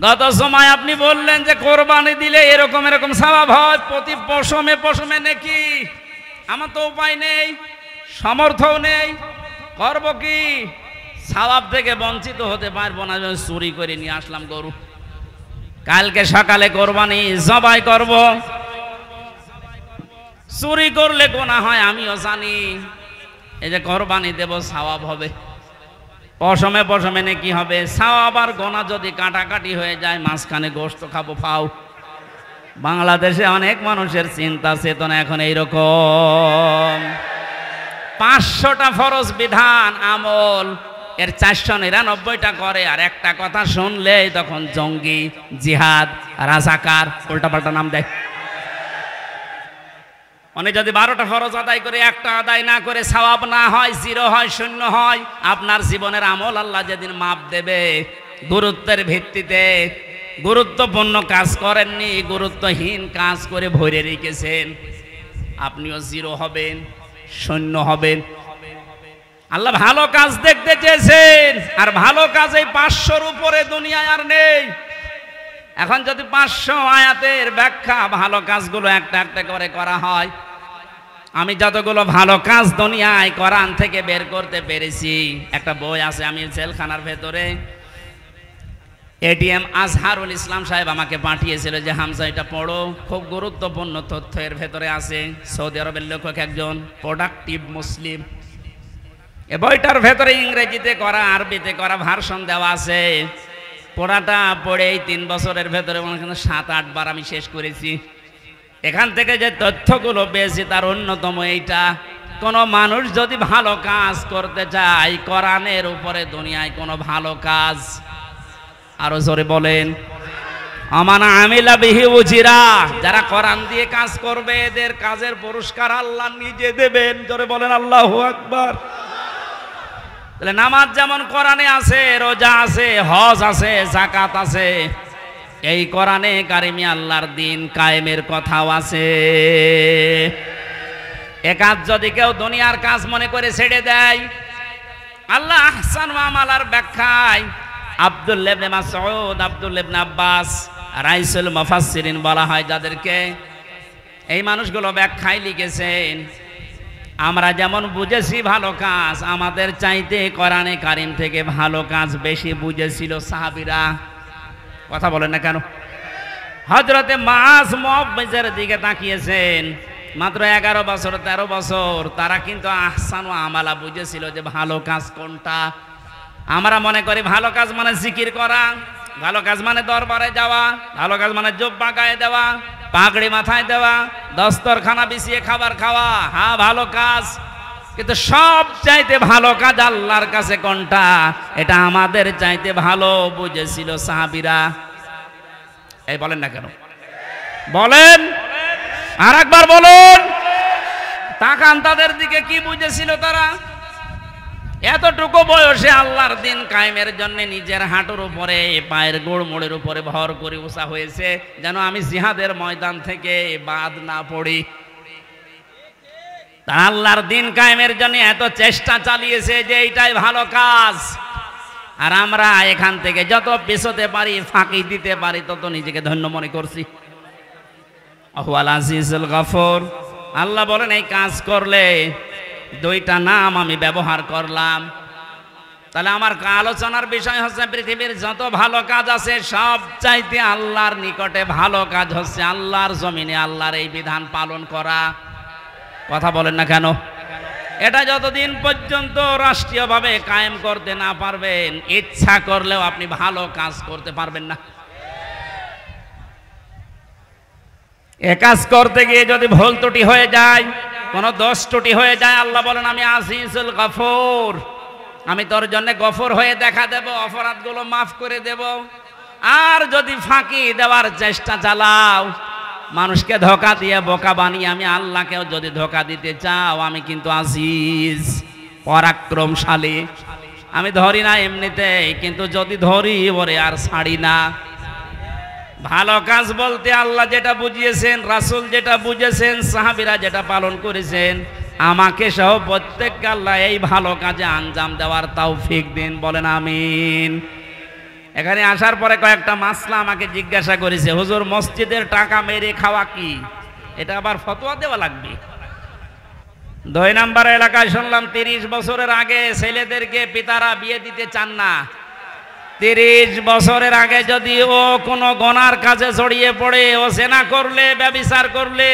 গত সময় আপনি বললেন যে কোরবানি দিলে এরকম এরকম সওয়াব হয়, প্রতি পশমে পশমে নাকি। আমার তো উপায় নেই, সামর্থ্য নেই, করব কি? সওয়াব থেকে বঞ্চিত হতে পারবো না, চুরি করে নিয়ে আসলাম গরু। কালকে সকালে কোরবানি জবাই করব। চুরি করলে গুনাহ হয় আমিও জানি, এই যে কোরবানি দেব সওয়াব হবে, পশমে পশমে নাকি হবে। সওয়াব আর গুনাহ যদি কাটাকাটি হয়ে যায়, মাঝখানে গোশত খাবো ফাও। বাংলাদেশে অনেক মানুষের চিন্তা চেতনা এখন এইরকম। 500টা ফরজ বিধান আমল এর 499টা করে, আর একটা কথা শুনলেই তখন জঙ্গি, জিহাদ, রাজাকার, উল্টাপাল্টা নাম দেয়। উনি যদি 12টা ফরজ আদায় করে একটা আদায় না করে সওয়াব না হয়, 0 হয়, 0 হয়, আপনার জীবনের আমল আল্লাহ যেদিন মাপ দেবে, গুরুত্বের ভিত্তিতে গুরুত্বপূর্ণ কাজ করেননি, গুরুত্বহীন কাজ করে ভরে রেখেছেন, আপনিও 0 হবেন, 0 হবেন। আল্লাহ ভালো কাজ দেখতে চেয়েছেন, আর ভালো কাজ এই 500-র উপরে দুনিয়ায় আর নেই। এখন যদি 500 আয়াতের ব্যাখ্যা ভালো কাজগুলো একটা একটা করে করা হয়, আমি যতগুলো ভালো কাজ দুনিয়ায় কোরআন থেকে বের করতে পেরেছি, একটা বই আছে, আমি জেলখানার ভেতরে, এটিএম আজহারুল ইসলাম সাহেব আমাকে পাঠিয়েছিল যে হামজা এটা পড়ো, খুব গুরুত্বপূর্ণ তথ্য এর ভেতরে আছে। সৌদি আরবের লেখক একজন, প্রোডাক্টিভ মুসলিম। এ বইটার ভেতরে ইংরেজিতে করা, আরবিতে করা ভার্সন দেওয়া আছে। পড়াটা পড়ে এই 3 বছরের ভেতরে 7-8 বার আমি শেষ করেছি। এখান থেকে যে তথ্যগুলো পেয়েছি তার অন্যতম এইটা, কোনো মানুষ যদি ভালো কাজ করতে চায়, কোরআনের উপরে দুনিয়ায় কোনো ভালো কাজ, আরো জোরে বলেন, আমান আমিলা বিহি উজিরা, যারা কোরআন দিয়ে কাজ করবে এদের কাজের পুরস্কার আল্লাহ নিজে দেবেন। জোরে বলেন আল্লাহু আকবার। তাহলে নামাজ যেমন কোরআনে আছে, রোজা আছে, হজ আছে, যাকাত আছে, এই কোরআনে কারিমে আল্লাহর দিন কায়েমের কথাও আছে। এ কাজ যদি কেউ দুনিয়ার কাজ মনে করে ছেড়ে দেয়, আল্লাহ আহসান আমালার ব্যাখ্যায় আব্দুল্লাহ ইবনে মাসউদ, আব্দুল্লাহ ইবনে আব্বাস, রাইসুল মুফাসসিরিন বলা হয় যাদেরকে, এই মানুষগুলো ব্যাখ্যায় লিখেছেন, আমরা যেমন বুঝেছি ভালো কাজ, আমাদের চাইতে কোরআনে কারিম থেকে ভালো কাজ বেশি বুঝেছিল সাহাবীরা। কথা বলেন না কেন? হযরতে মুআজ মুআজ্জের দিকে তাকিয়েছেন, মাত্র 11 বছর 13 বছর, তারা কিন্তু আহসান ও আমালা বুঝেছিল যে ভালো কাজ কোনটা। আমরা মনে করি ভালো কাজ মানে জিকির করা, ভালো কাজ মানে দরবারে যাওয়া, ভালো কাজ মানে জুব্বা গায়ে দেওয়া, পাগড়ি মাথায় দেওয়া, দস্তরখানা বিছিয়ে খাবার খাওয়া, হ্যাঁ ভালো কাজ। কিন্তু সব চাইতে ভালো কাজ আল্লাহর কাছে কোনটা, এটা আমাদের চাইতে ভালো বুঝেছিল সাহাবীরা। এই বলেন না কেন? বলেন, আর একবার বলুন। তাকান তাদের দিকে, কি বুঝেছিল তারা? এতটুকু বয়সে আল্লাহর দিন কায়েমের জন্য নিজের হাঁটুর উপরে, পায়ের গোড়মোড়ের উপরে ভর করে উঁচা হয়েছে, যেন আমি জিহাদের ময়দান থেকে বাদ না পড়ি। তারা আল্লাহর দিন কায়েমের জন্য এত চেষ্টা চালিয়েছে যে এইটাই ভালো কাজ। আর আমরা এখান থেকে যত পেছোতে পারি, ফাঁকি দিতে পারি, তত নিজেকে ধন্য মনে করছি। আহুয়াল আজিজুল গফুর। আল্লাহ বলেন এই কাজ করলে 2টা নাম আমি ব্যবহার করলাম। তাহলে আমার আলোচনার বিষয় হচ্ছে পৃথিবীর যত ভালো কাজ আছে সব চাইতে আল্লাহর নিকটে ভালো কাজ হচ্ছে আল্লাহর জমিনে আল্লাহর এই বিধান পালন করা। কথা বলেন না কেন? এটা যতদিন পর্যন্ত রাষ্ট্রীয়ভাবে কায়েম করতে না পারবেন, ইচ্ছা করলেও আপনি ভালো কাজ করতে পারবেন না। এ কাজ করতে গিয়ে যদি ভুল ত্রুটি হয়ে যায়, কোনো দোষ ত্রুটি হয়ে যায়, আল্লাহ বলেন আমি আজিজুল গফুর, আমি তোর জন্য গফুর হয়ে দেখা দেব, অপরাধগুলো মাফ করে দেব। আর যদি ফাঁকি দেওয়ার চেষ্টা চালাও, মানুষকে ধোঁকা দিয়ে বোকা বানিয়ে, আমি আল্লাহকেও যদি ধোঁকা দিতে চাও, আমি কিন্তু আজিজ, পরাক্রমশালী। আমি ধরি না এমনিতেই, কিন্তু যদি ধরি ওরে আর ছাড়ি না। ভালো কাজ বলতে আল্লাহ যেটা বুঝিয়েছেন, রাসূল যেটা বুঝেছেন, সাহাবীরা যেটা পালন করেছেন, আমাকে সহ প্রত্যেককে আল্লাহ এই ভালো কাজে আঞ্জাম দেওয়ার তৌফিক দিন। বলেন আমিন। এখানে আসার পরে কয়েকটা মাসলা আমাকে জিজ্ঞাসা করেছে, হুজুর মসজিদের টাকা মেরে খাওয়া কি? এটা আবার ফতোয়া দেওয়া লাগবে? 2 নম্বর এলাকায় শুনলাম 30 বছরের আগে ছেলেদেরকে পিতারা বিয়ে দিতে চান না। 30 বছরের আগে যদি ও কোনো গুনার কাজে জড়িয়ে পড়ে, ও জেনা করলে, ব্যভিচার করলে,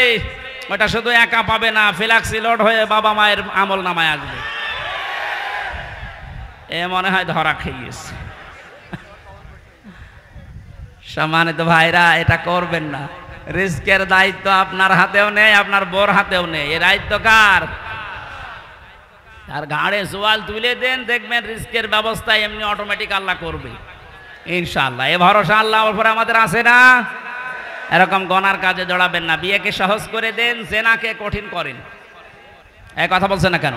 ওটা শুধু একা পাবে না, ফ্ল্যাক্সি লোড হয়ে বাবা মায়ের আমল নামায় আসবে। এ মনে হয় ধরা খেয়েছে। সম্মানিত ভাইরা, এটা করবেন না। রিস্কের দায়িত্ব আপনার হাতেও নেই, আপনার বোর হাতেও নেই। এর দায়িত্ব কার? আর ঘাড়ে সোয়াল তুলে দেন, দেখবেন রিস্কের ব্যবস্থা এমনি অটোমেটিক আল্লাহ করবে ইনশাআল্লাহ। এ ভরসা আল্লাহর উপরে আমাদের আছে না? এরকম গনার কাজে জড়াবেন না। বিয়েকে সহজ করে দেন, জেনাকে কঠিন করেন। এই কথা বলছেন না কেন?